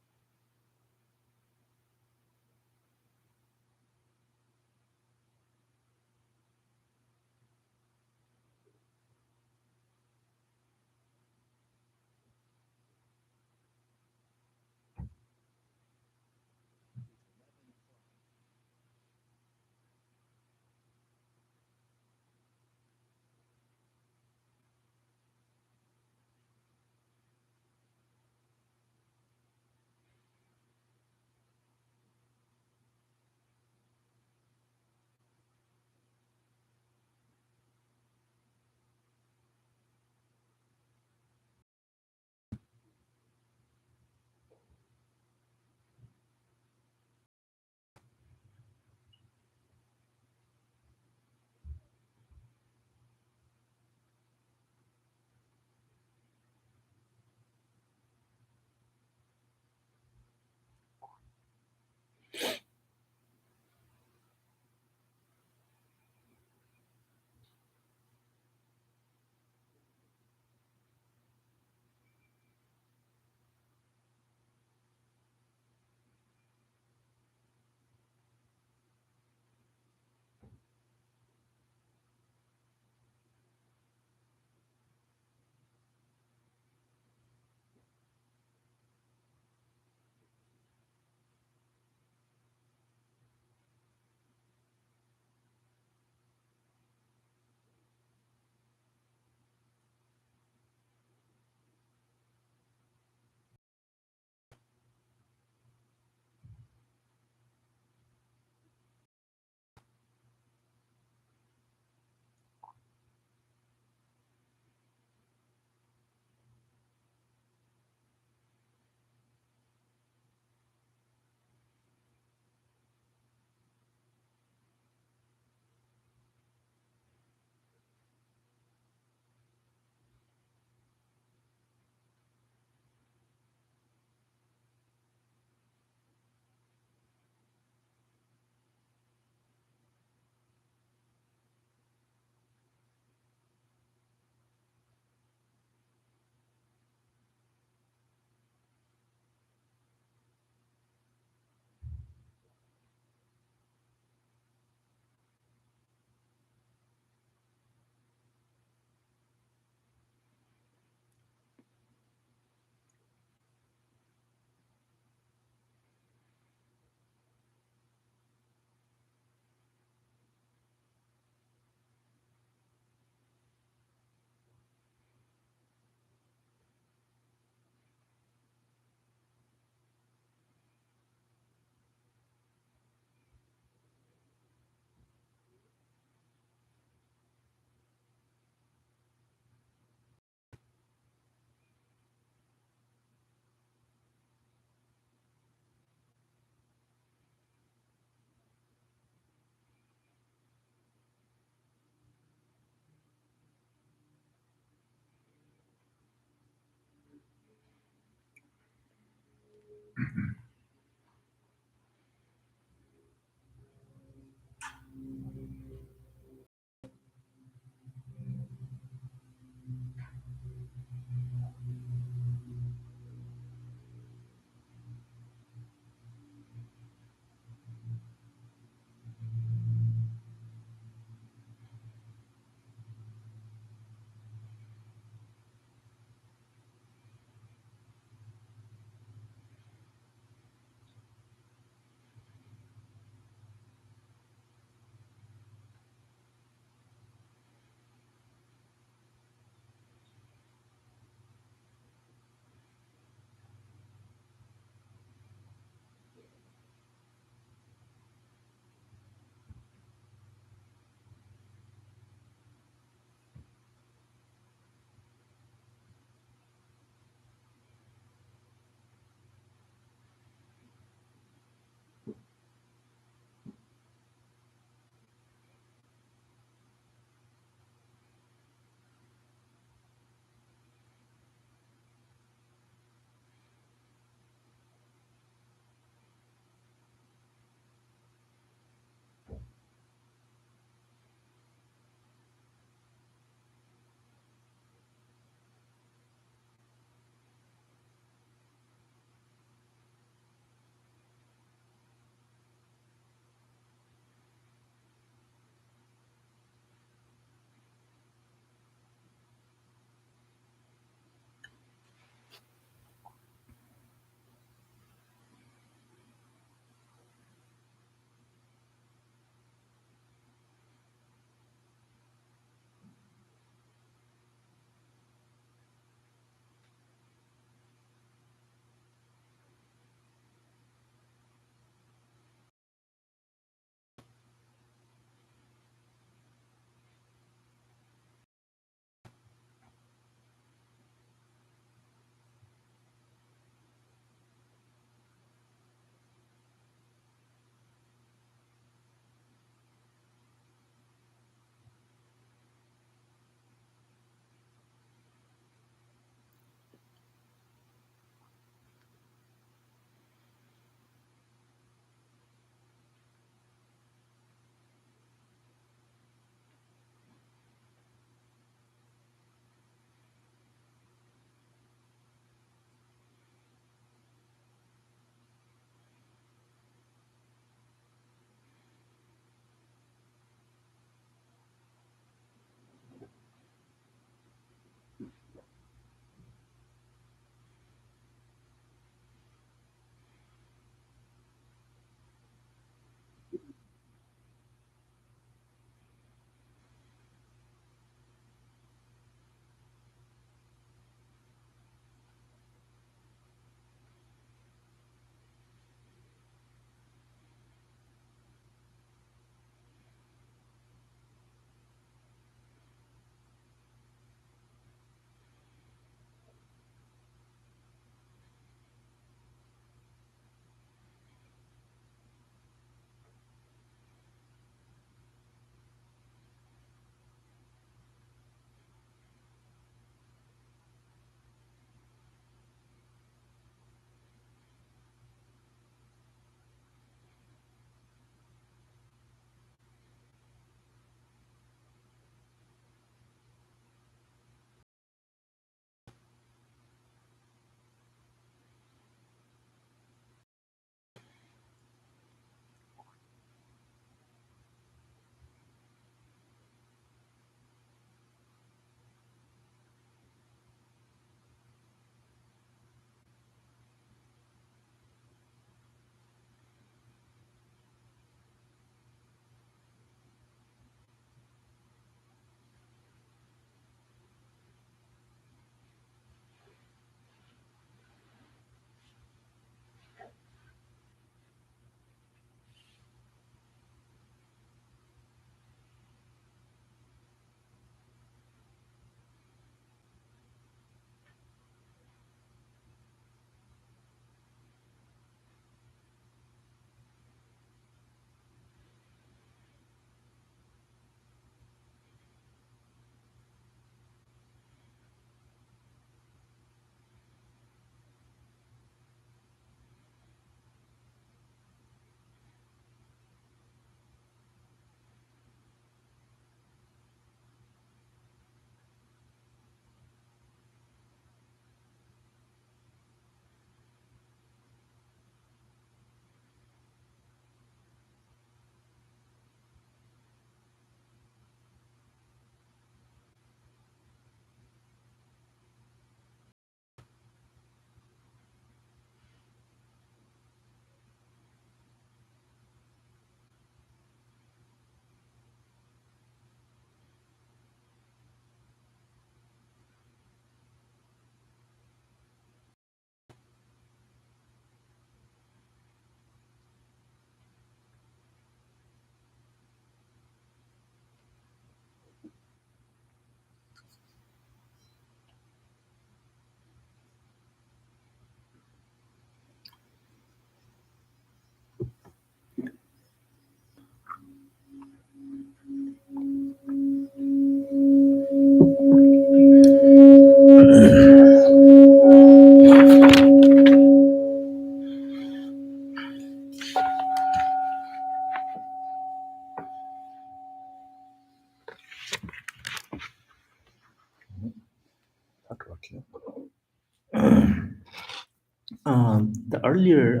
The earlier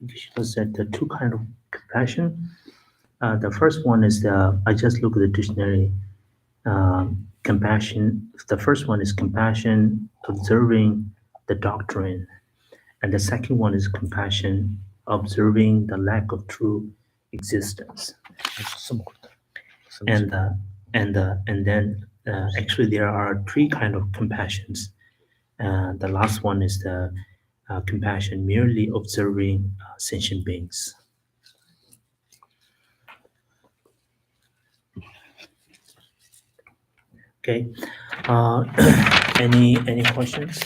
Geshe said the two kind of compassion. The first one is I just look at the dictionary. Compassion. The first one is compassion, observing the doctrine, and the second one is compassion, observing the lack of true existence. 스모르다. And then actually there are three kind of compassions. The last one is the compassion merely observing sentient beings. Okay. Any questions?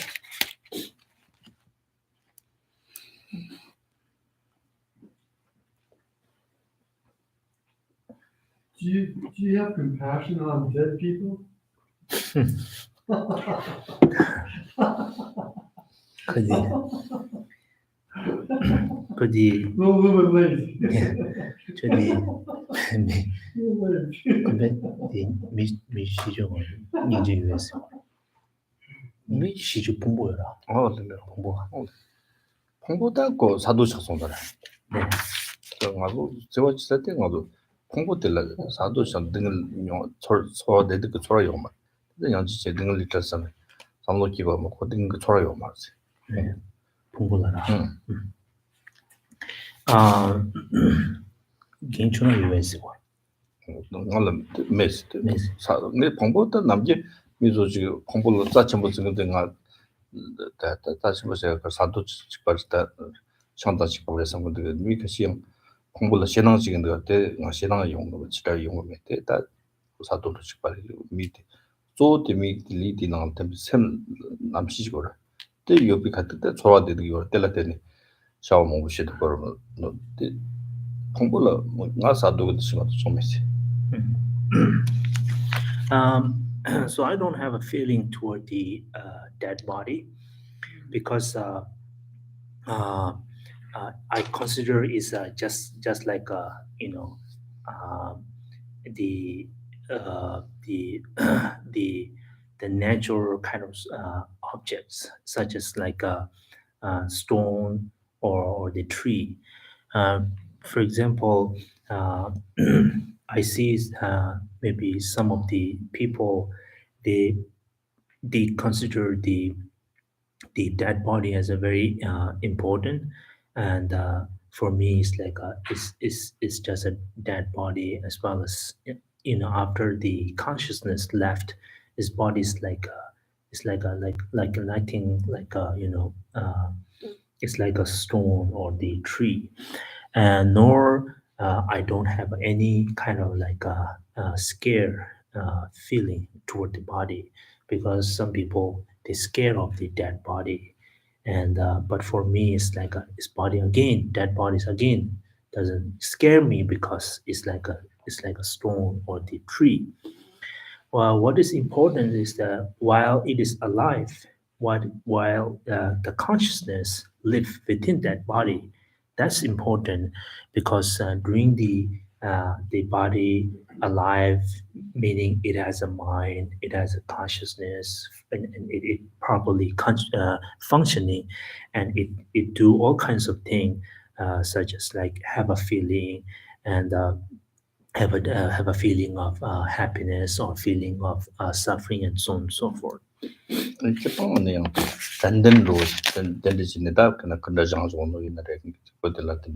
Do you have compassion on dead people? 그디 A little bit late. 저기 A little late. 미시종은 이제 유했어. 미시주 풍부여라. 네. 풍부가. 홍보다고 사도 작성하라. 네. 그래가지고 제가 지낼 때 가도 홍보 때라 사도 상 등을 저 내들 그 초라요 말. 근데 양지 제 등을 리터스는 삼로 기바 뭐 고등 그 초라요 말지. 네. 풍부라라. 응. 괜찮아 유했어. 나는 메시. 메시. 내 홍보다 남게 미소 지금 홍보를 짜침부 지금 내가 다시 보세요. 그 사도 직발다 상다시 그래서 근데 미그 시험 공부를 신앙 지금 그때 신앙 용도 지라 용도 밑에 다 사도로 직발 밑에 또 데미 리디나 때문에 샘 남시지고라. 때 옆에 갔을 때 좋아되는 거 때라 때니 샤워 먹고 싶도 그러면 때 공부를 뭐나 사도가 되시면 좀 했지. So I don't have a feeling toward the dead body because I consider it's just like the the the natural kind of objects such as like a stone or the tree. For example, I see maybe some of the people they consider the dead body as a very important, and for me it's like it's just a dead body as well as after the consciousness left, his body is like it's like a nothing like it's like a stone or the tree, and nor I don't have any kind of like a scare feeling toward the body because some people they scared of the dead body, and but for me it's body again, dead bodies again doesn't scare me because it's like a stone or the tree. Well, what is important is that while it is alive, while the consciousness live within that body, that's important because during the body alive, meaning it has a mind, it has a consciousness, and it properly functioning, and it do all kinds of things such as like have a feeling and have a feeling of happiness or feeling of suffering and so on and so forth. 기본은요. 단단로 단단지내다 그나 근다 장소 오는 옛날에 그들한테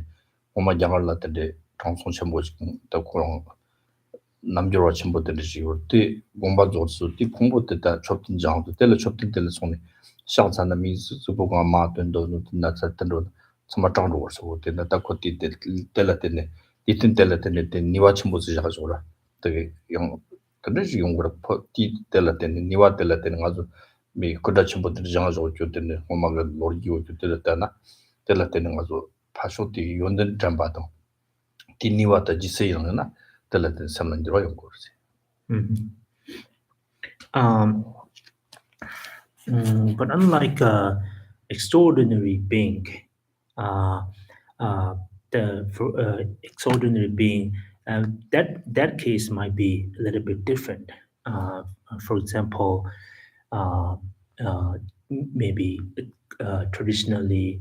엄마 장을라던데 방송 첨부 지금 또 그런 남겨와 첨부들이 지고 때 공부 조수 때 공부 때다 접든 장도 때를 접든 때를 손에 샹산의 미스 주보가 마던도 나서던도 정말 장로 벌써 때나 딱 그때 때를 때네 이튼 때를 때네 니와 첨부지 가지고라 되게 영 그래서 용거를 퍼티 때를 때네 니와 때를 때는 아주 미 그다 첨부들이 장아서 줬던데 엄마가 놀기고 때를 때나 때를 때는 아주 파쇼티 연된 잠바도 디니와다 지세이나 때를 때 삼는지로 연구하지. But unlike extraordinary being, extraordinary being, that case might be a little bit different. For example, maybe traditionally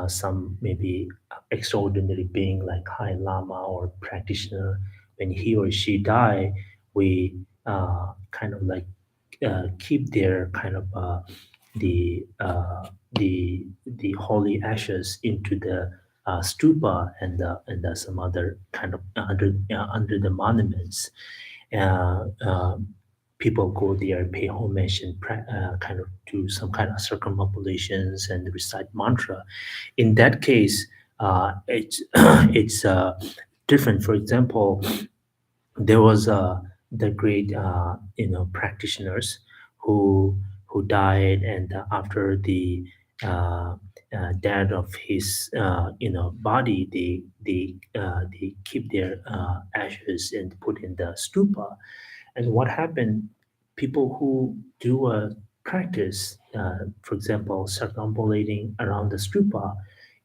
some maybe extraordinary being like High Lama or practitioner, when he or she die, we kind of like keep their kind of the holy ashes into the stupa and some other kind of under the monuments. Uh, uh, People go there, pay homage, and kind of do some kind of circumambulations and recite mantra. In that case, it's it's different. For example, there was the great practitioners who died, and after the uh, death of his body, they keep their ashes and put in the stupa. And what happened, people who do a practice, for example, circumambulating around the stupa,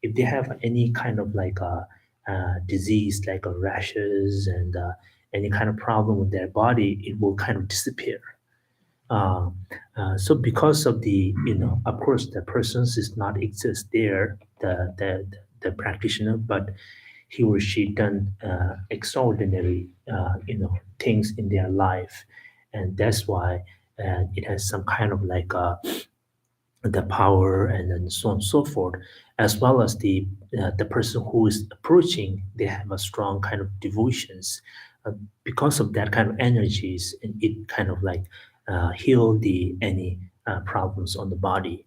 if they have any kind of like a disease like a rashes and any kind of problem with their body, it will kind of disappear. Uh, so because of the, of course, the persons is not exist there, the practitioner, but he or she done extraordinary, things in their life, and that's why it has some kind of like the power and then so on and so forth, as well as the person who is approaching, they have a strong kind of devotions. uh, because of that kind of energies, it kind of like heal the any problems on the body.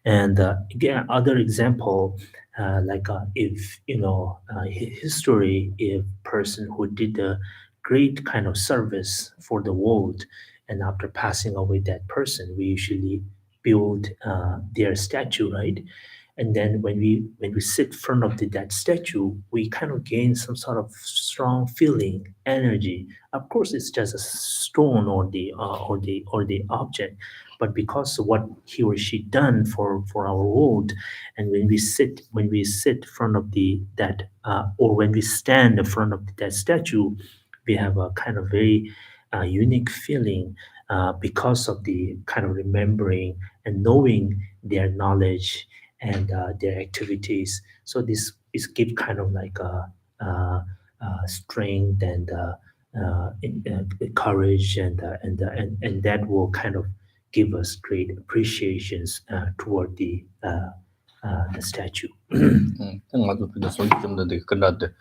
And again, other example, like if history, if person who did a great kind of service for the world, and after passing away that person, we usually build their statue, right? And then when we sit in front of that statue, we kind of gain some sort of strong feeling, energy. Of course, it's just a stone or the object, but because of what he or she done for our world, and when we sit in front of that or when we stand in front of that statue, we have a kind of very unique feeling because of the kind of remembering and knowing their knowledge and their activities. So this is give kind of like strength and courage, and that will kind of give us great appreciations toward the statue. 아주 그냥 손 좀는데 끝났대.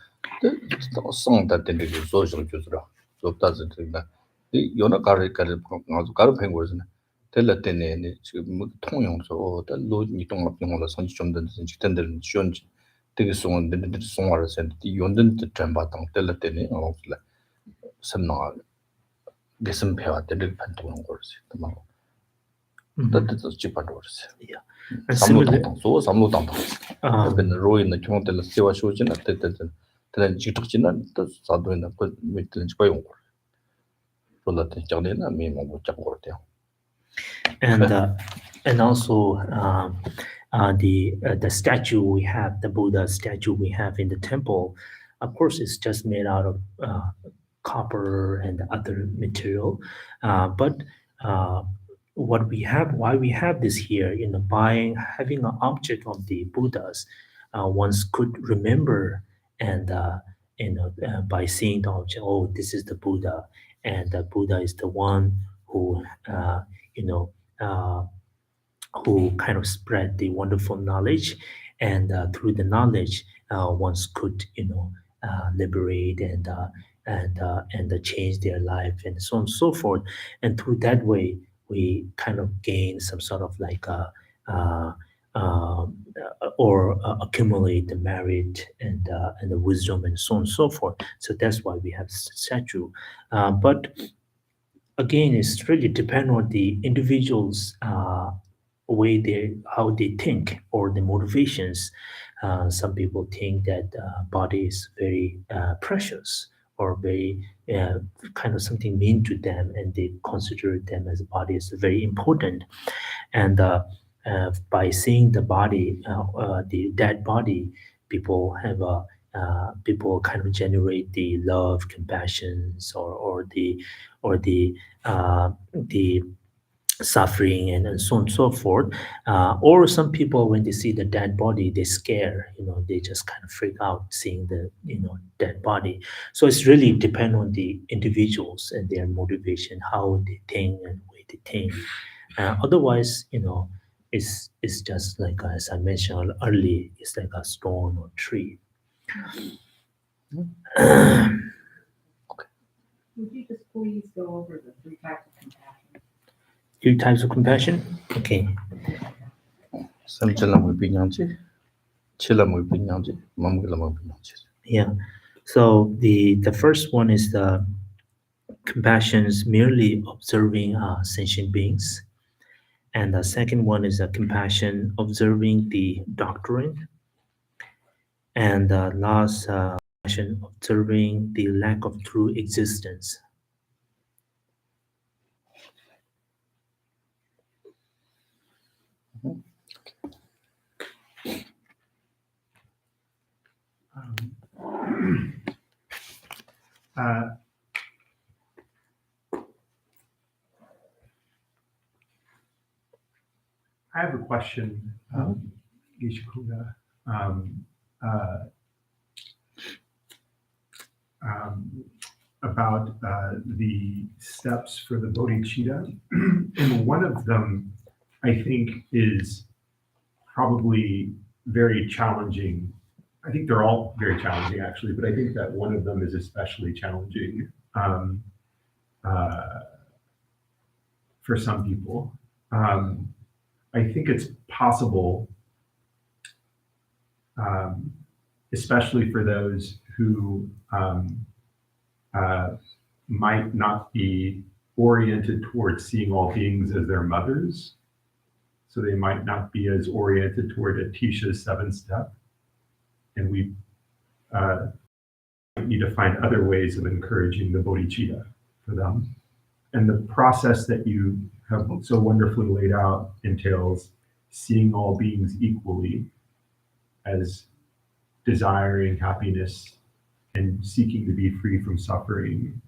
성다 되는 게 소셜 주스라. 좋다지 된다. 이 요나 가르까지 아주 가르 팬 거잖아. 될라 때네 지금 뭐 통용서 달로 이동 용어로 선지 좀 되는 직전들 쉬운지 되게 송은 되는 송화를 이 연든 좀 봤던 될라 때네 어라 섬나 게슴 배워 되는 판도는 거지. 뭐 that's cheaper. Yeah. And similar, 삼로당당. um, 근데 로이는 경험들 세워 쇼진 어쨌든 그런 지적지는 또 사도에는 그 밑에 거용 거. 그런데 전에는 미모 못 잡고 그래요. and and also the statue we have, the Buddha statue we have in the temple, of course, it's just made out of copper and other material, but what we have, why we have this here, by having an object of the Buddhas, ones could remember, and by seeing the object, oh, this is the Buddha, and the Buddha is the one who you know. Who kind of spread the wonderful knowledge, and through the knowledge, ones could liberate and change their life and so on and so forth. And through that way, we kind of gain some sort of like uh, uh, or accumulate the merit and the wisdom and so on and so forth. So that's why we have statue. But again, it's really depend on the individual's way they how they think or the motivations. Some people think that body is very precious or very kind of something mean to them, and they consider them as a body as very important. And by seeing the body, the dead body, people kind of generate the love, compassion, or the suffering and so on and so forth. Or some people, when they see the dead body, they scare, they just kind of freak out seeing the, dead body. So it's really depend on the individuals and their motivation, how they think and way they think. Otherwise, it's just like, as I mentioned earlier, it's like a stone or tree. Would you just please go over the 3 types of compassion? 3 types of compassion? Okay. Yeah. So the first one is the compassion is merely observing sentient beings. And the second one is a compassion observing the doctrine. And the last compassion observing the lack of true existence. I have a question, Geshe Kunga, about the steps for the bodhicitta. And one of them, I think, is probably very challenging. I think they're all very challenging, actually, but I think that one of them is especially challenging for some people. I think it's possible, especially for those who might not be oriented towards seeing all beings as their mothers. So they might not be as oriented toward Atisha's 7th step. And we need to find other ways of encouraging the bodhicitta for them. And the process that you have so wonderfully laid out entails seeing all beings equally as desiring happiness and seeking to be free from suffering.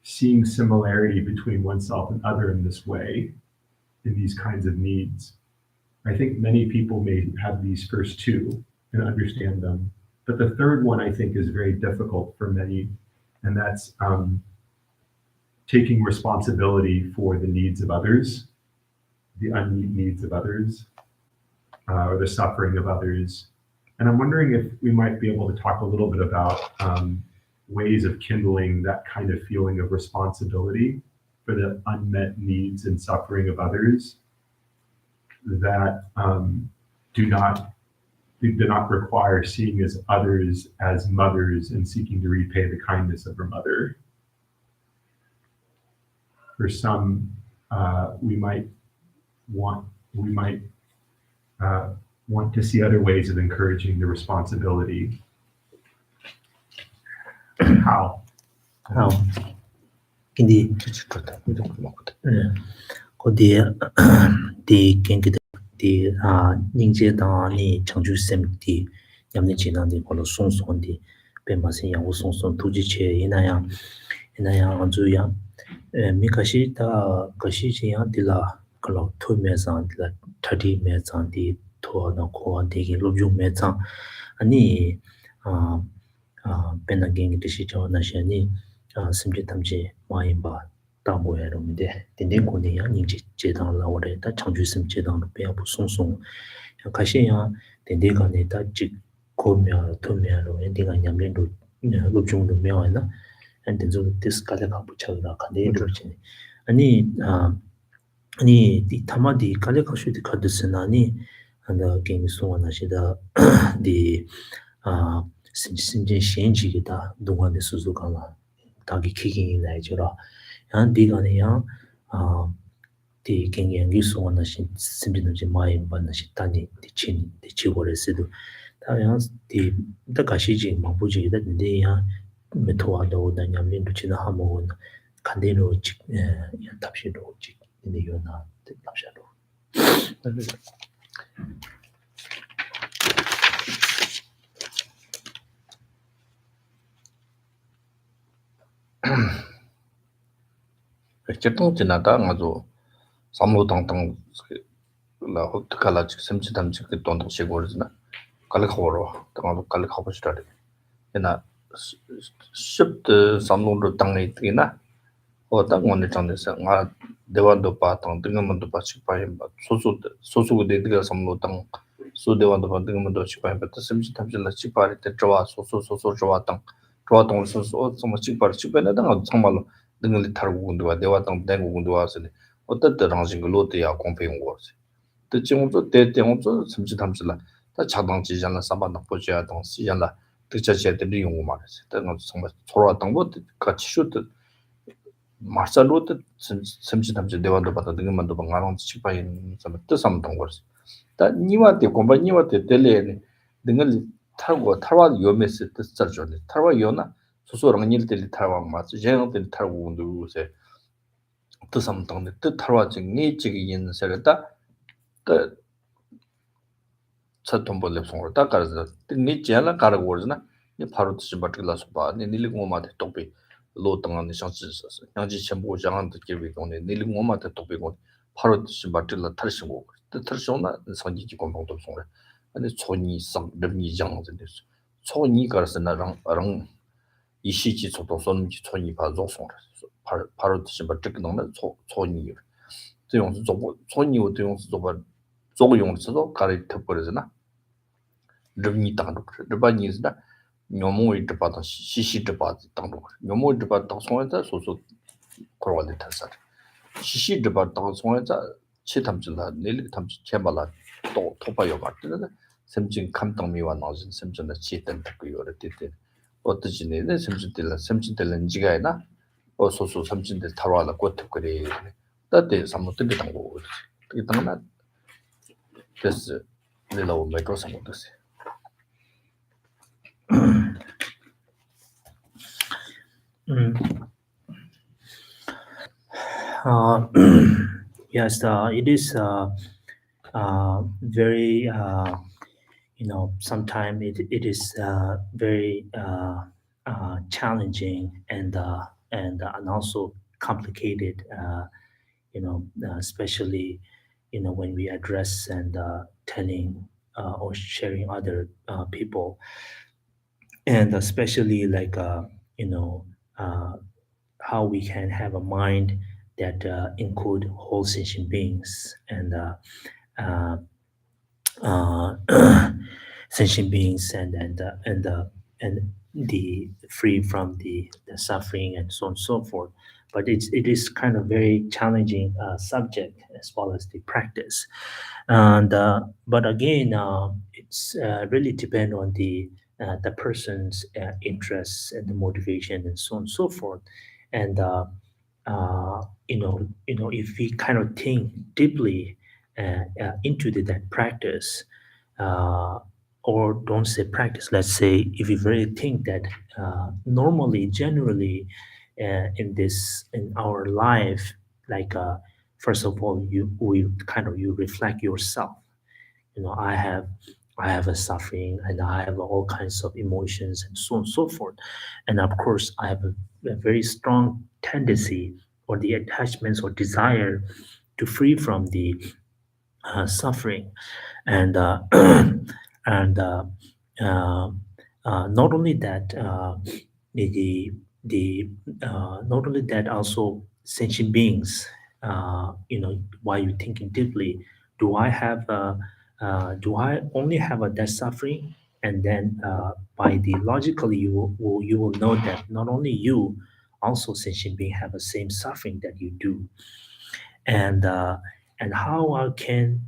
Seeing similarity between oneself and other in this way, in these kinds of needs. I think many people may have these first 2 and understand them. But the third one, I think, is very difficult for many, and that's taking responsibility for the needs of others, the unmet needs of others, or the suffering of others. And I'm wondering if we might be able to talk a little bit about ways of kindling that kind of feeling of responsibility for the unmet needs and suffering of others that do not require seeing as others as mothers and seeking to repay the kindness of her mother. For some, we might want to see other ways of encouraging the responsibility. How? Hindi. Ko di kengi di ningje da ni changju sem di yamni china di ko lo song song di pe ma sin yang wo song song tuji che ina yang anzu yang mi kashi ji yang di la ko lo tu me zang di la 30 me zang di to na ko di gi lo ju me zang ani pe na gengi di shi jo na shi ni simje tamje ma yin ba 다고 여러분들 딘딘고네야 닝지 제당 라오레 다 창주심 제당로 배하고 송송 가시야 딘딘간에 다직 고며 도며로 엔딩가 냠렌도 롭중도 메와나 엔딩조 디스칼레가 붙여라 간데로 아니 디 타마디 칼레가 슈디 카드스나니 안다 게임 소원하시다 디 신진 신지기다 동안의 수수가라 다기 키긴이 나이죠라 한 디가네야 디 경영이 소원나 심진지 마인 반나시 단이 디친 디치고레스도 다양 디 다가시지 마부지다 데야 메토와도 다냐민도 지나 하모은 간데로 직 답시로 직 인디요나 답샤로 제동 지나다 가지고 삼로 당당 라 호트칼라 semchi tamchi ki tondok shigor zina kali khawaro tangalu kali khawo shirari ina shibt samlong tangi tina o ta ngone changde sa nga dewan do pa tang dinga man do pa chikpa yimba sosu de diga samlo tang su dewan do pa dinga man do chikpa yimba ta semchi tamchi la chikpa ri te chawa sosu chawa tang sosu o sama chikpa na tang samalo dinga li tar gu gunduwa dewa tang dengu gunduwa sili o ta de rangzhin go lo de ya gongpe yungo 또 지금도 대대원도 섬지 담질라 다 자동 지장을 삼반다 보셔야 동 시장라 특자체들이 용고 말이지. 내가 정말 돌아왔던 것 같이 쇼트 마살로도 섬지 담질 대원도 받아 등만도 방안은 치파인 좀 뜻삼던 거지. 다 니와테 콤바니와테 텔레네 등을 타고 타와 요메스 뜻자죠. 타와 요나 소소랑 일들이 타와 맞지. 제형들이 타고 온도세 뜻삼던 뜻 타와 증이 지기 있는 세르다 그 차톰볼레 송으로 딱 가르쳐. 니 제나 가르고 그러잖아. 니 바로 뜻이 맞을라서 봐. 니 닐링고마데 똑비 로땅한 상지 있었어. 양지 전부 장한테 기비 돈에 닐링고마데 똑비고 바로 뜻이 맞을라 탈시고. 뜻을서나 선지지 공동도 송래. 아니 손이 상 름이 장한데서. 손이 가르쳐 나랑 이시지 소도 손지 손이 봐줘 송래. 바로 뜻이 맞을 거는 손이 这种是做不，从你这种是做不，做个用的时候，搞的特别的是呢，日你当中是，日把你是呢，牛毛一直把它细直把当中，牛毛一直把当松叶子，快活的特色，细直把当松叶子，其他们是了，那个他们前把了，都头发要把这个，甚至看当米完那是，甚至呢，切等这个有的对对，我自己呢，甚至的人几个呢，我甚至的他话了，过特个的。 다들 삼모들이 당고 그 당나 됐어 내가 오메가 삼모됐어 Yes, it is very, sometimes it is very challenging and also complicated, especially, when we address and telling or sharing other people, and especially like, how we can have a mind that include whole sentient beings and uh, sentient beings and the free from the suffering and so on and so forth. But it is kind of very challenging subject as well as the practice. And but again, it's really depend on the person's interests and the motivation and so on and so forth. And if we kind of think deeply into that practice, uh, or don't say practice, let's say if we really think that normally, generally, in our life, like first of all, you reflect yourself. I have a suffering and I have all kinds of emotions and so on and so forth. And of course, I have a very strong tendency or the attachments or desire to free from the suffering. And and not only that, the not only that, also sentient beings. While you're thinking deeply, do I only have a that suffering? And then by the logically, you will know that not only you, also sentient being have the same suffering that you do. And how I can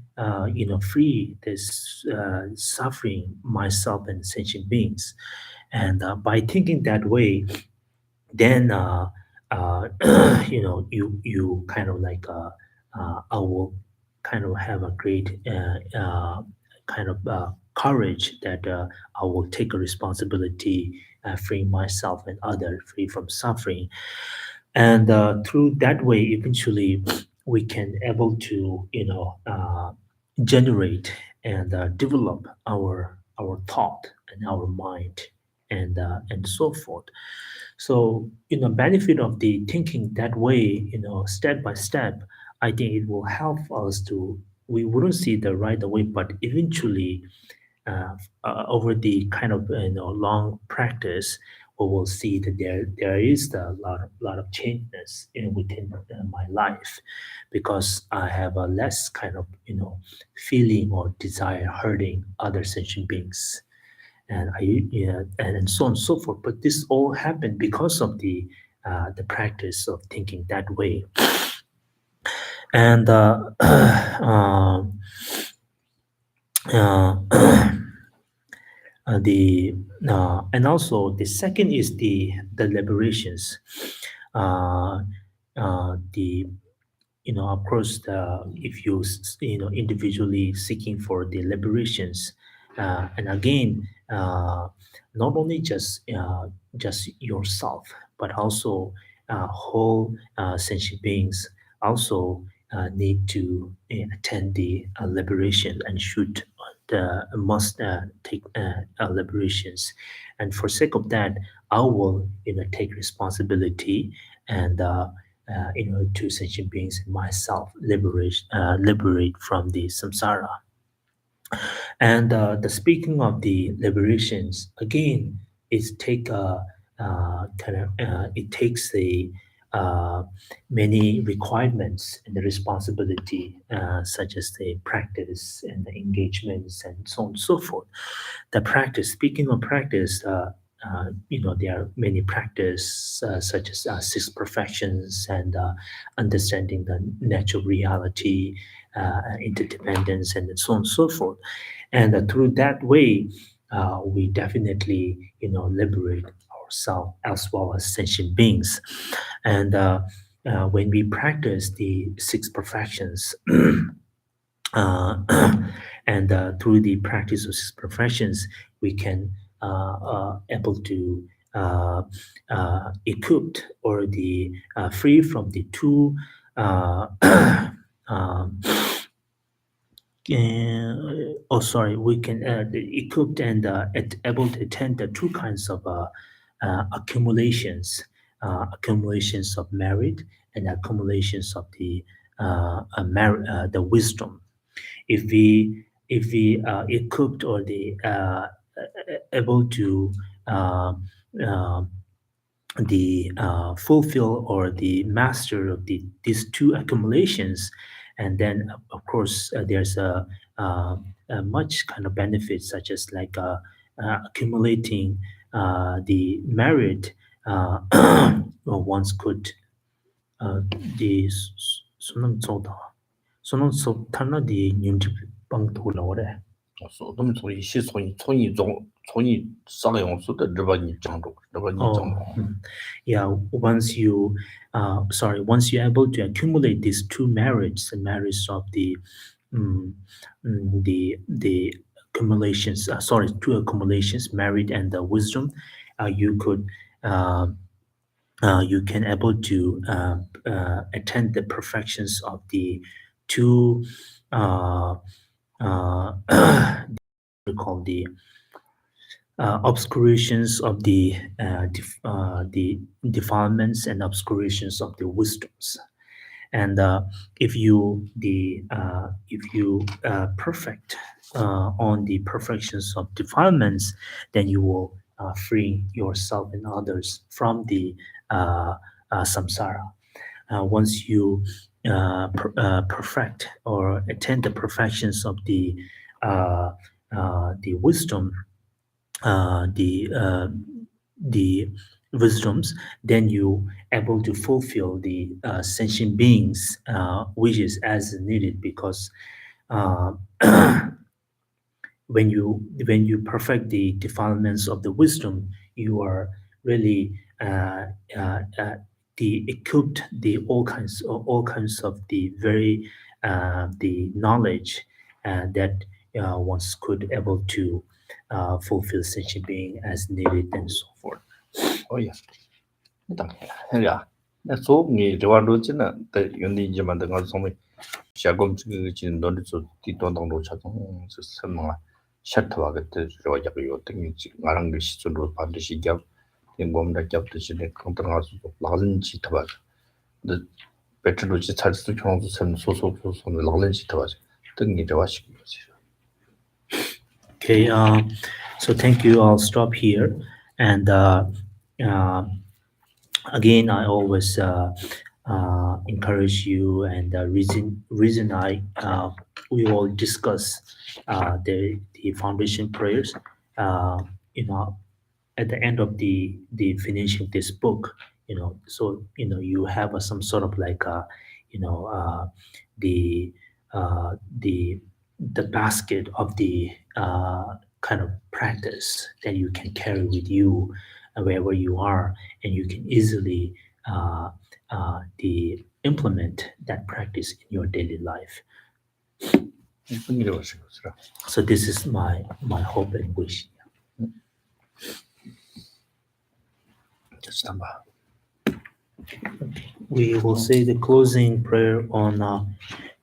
free this suffering myself and sentient beings. And by thinking that way, then you kind of like I will kind of have a great kind of courage that I will take a responsibility, freeing myself and others free from suffering. And through that way, eventually we can able to generate and develop our thought and our mind, and so forth. So, benefit of the thinking that way, step by step, I think it will help us to, we wouldn't see the right away, but eventually, over the kind of long practice, we will see that there is a lot of changes within my life, because I have a less kind of feeling or desire hurting other sentient beings, and and so on and so forth. But this all happened because of the practice of thinking that way, and um, uh, the and also the second is the liberations. Uh, the of course, if you individually seeking for the liberations, and again, not only just yourself, but also whole sentient beings also need to attend the liberation, and should must take liberations, and for sake of that, I will take responsibility and to sentient beings and myself liberate from the samsara. And the speaking of the liberations again, it takes a many requirements and the responsibility, such as the practice and the engagements and so on and so forth. The practice, speaking of practice, there are many practice, such as six perfections and understanding the natural reality, interdependence, and so on and so forth. And through that way, we definitely, liberate ourselves as well as sentient beings. And when we practice the six perfections, and through the practice of six perfections, we can able to equipped or the free from the two um, we can equipped and able to attend the two kinds of accumulations of merit and accumulations of the wisdom. If we equipped or the able to uh, uh, fulfill or the master of these two accumulations, and then of course there's a much kind of benefits, such as like accumulating the merit. Well, once could the sonam soda sonam so tana the nyunti bang to lore. So, them从一些从你上用书的日本你讲中，日本你讲 Oh, 中。 yeah. Once you're able to accumulate these two merits, the merits of the accumulations. Two accumulations, merit and the wisdom. You could. You can able to attend the perfections of the two. We call the obscurations of the defilements and obscurations of the wisdoms. And if you perfect on the perfections of defilements, then you will free yourself and others from the samsara. Once you perfect or attain the perfections of the wisdom, the wisdoms, then you able to fulfill the sentient beings wishes as needed, because uh, when you perfect the defilements of the wisdom, you are really the equipped the all kinds of the very the knowledge that one's could able to fulfill sentient being as needed and so forth. Oh yeah. Yeah.那所以这玩意儿真的在用的一般的我上面下过这个进到的时候，地段当中下种是什么啊？ 셔터와 그때 저기요 등지 말한 그 시절로 반드시 겹 몸다 겹듯이 내 컨트롤할 수 나는 지터봐 근데 배틀로지 잘수 경우도 선 소소소소는 나는 지터봐 등이 저와시 Okay, so thank you. I'll stop here. And again, I always encourage you, and the reason I we all discuss the foundation prayers. You know, at the end of the finishing this book, so you have some sort of like you know the the basket of the kind of practice that you can carry with you wherever you are, and you can easily implement that practice in your daily life. 등이 저와시 것이라 So this is my hope and wish. just 봐 We will say the closing prayer on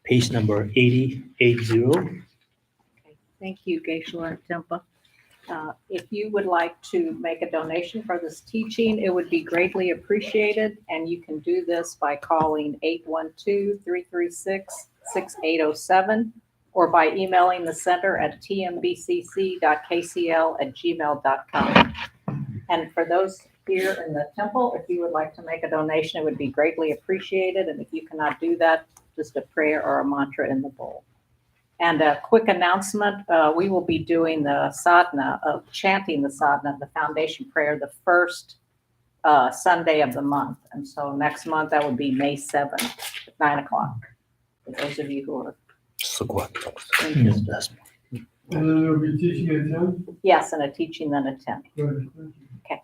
page number 80. Okay. Thank you, Geshe Kunga. If you would like to make a donation for this teaching, it would be greatly appreciated. And you can do this by calling 812-336-6807 or by emailing the center at tmbcc.kcl@gmail.com. And for those here in the temple, if you would like to make a donation, it would be greatly appreciated. And if you cannot do that, just a prayer or a mantra in the bowl. And a quick announcement, we will be doing the sadhana of chanting the sadhana, the foundation prayer, the first Sunday of the month. And so next month, that would be May 7th at 9 o'clock. For those of you who are 쓰고 interested. And then you'll be teaching at 10? Yes, and a teaching then a 10. Good, thank you.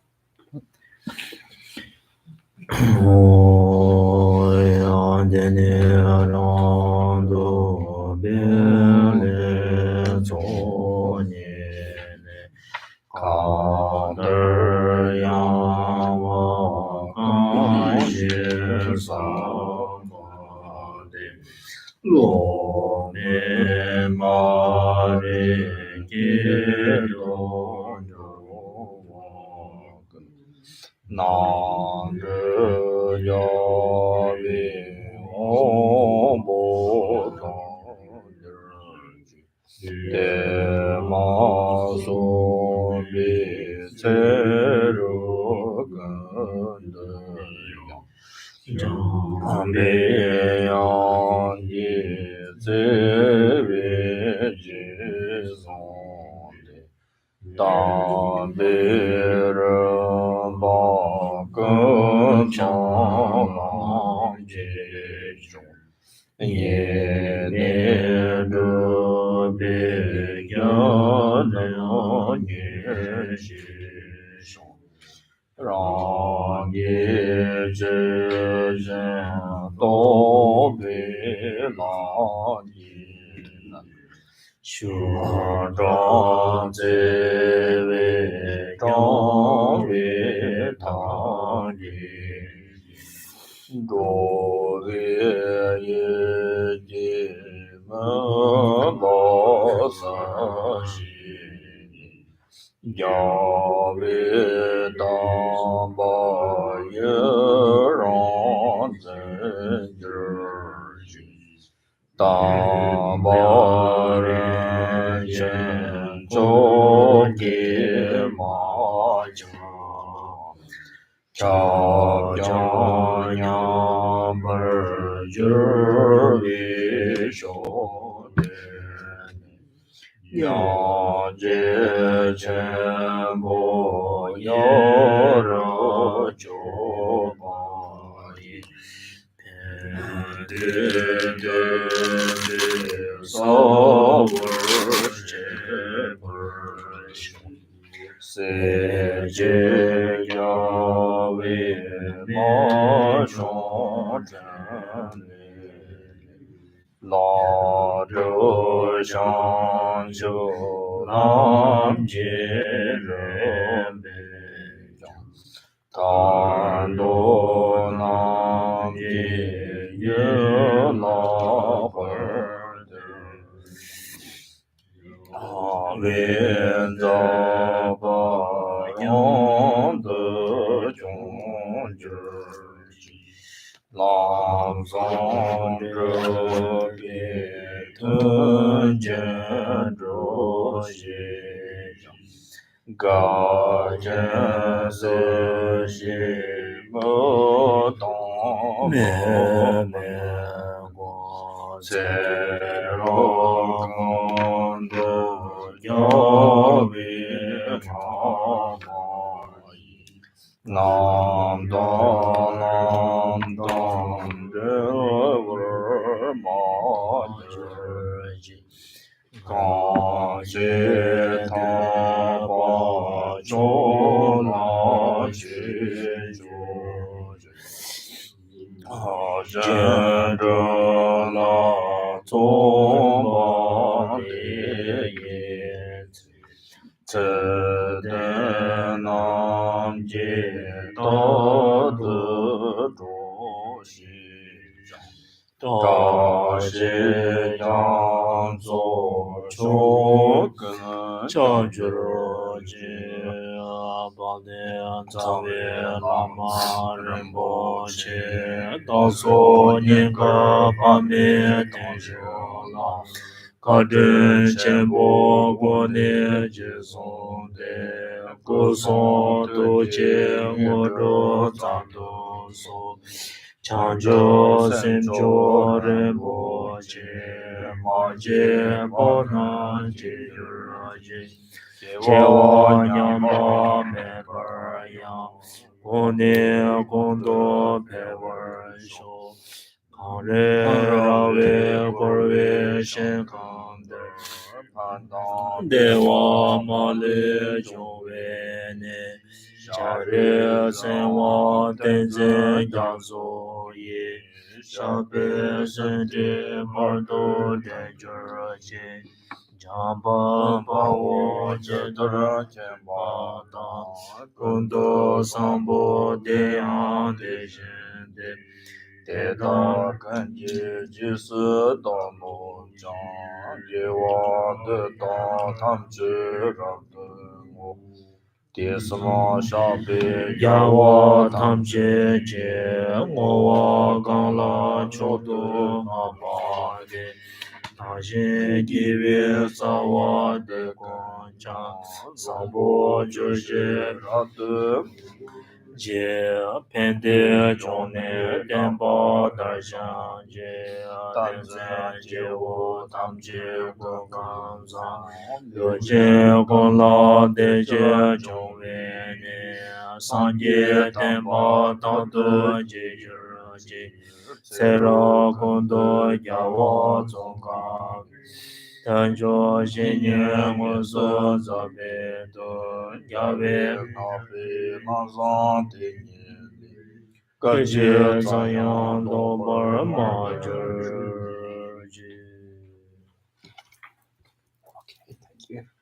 wen za ba yang de zhong zhi lam zang zhe bie tun jian zhuo xie ga jian se xi mo dong me guo ce ro gong de jiao bi ma yi nam dang de wu ma ji gang xie tang ba zhou la xue zhuo zhen zhe la zong ba de ye ce de nam jie da de zhuo xi da xie yang zuo qiu gen jiao ju ru ji ba de zang wei la ma ren bo che da su nian ge ba me dong xiu la ka zhen qian bo guo ne ji song de gu song du jie wo zhu zang du su chang zhou sen zhou ren bo che ma jie bo nan ji ru ji jie wo nian ba me ber yang gu ne gong du pe wen shou kang re ra wei gu wei shen kang de pan dang de wa ma le zhong wei ne xia re sen wang ten zhen yang zu yi xiang bei shen zhi par du den zhi jie jiang ban ba wo jie de jian ba dang gong du sang bo de yang de shen de de da gan ji ji si da mo jiang ye wa de da tam zhi ra de wo de si ma sha bei ya wa tam zhi jie wo wa gang la qiu du ma ba de da xin di wei sa wa de gong jiang sang bo zhi zhi ra de jie pen de zhong ne den ba da xiang jie dan zhen jie wo tam jie gong gang zang le jie gong la de jie zhong wei ne sang jie den ba da de jie zhi jie se ra gong de ya wa zong gang dan zhuo xin nian wen se za bei de ya wei na bei ma zang de nian li ge jie zang yang dou ber ma zhi ji. Okay, thank you.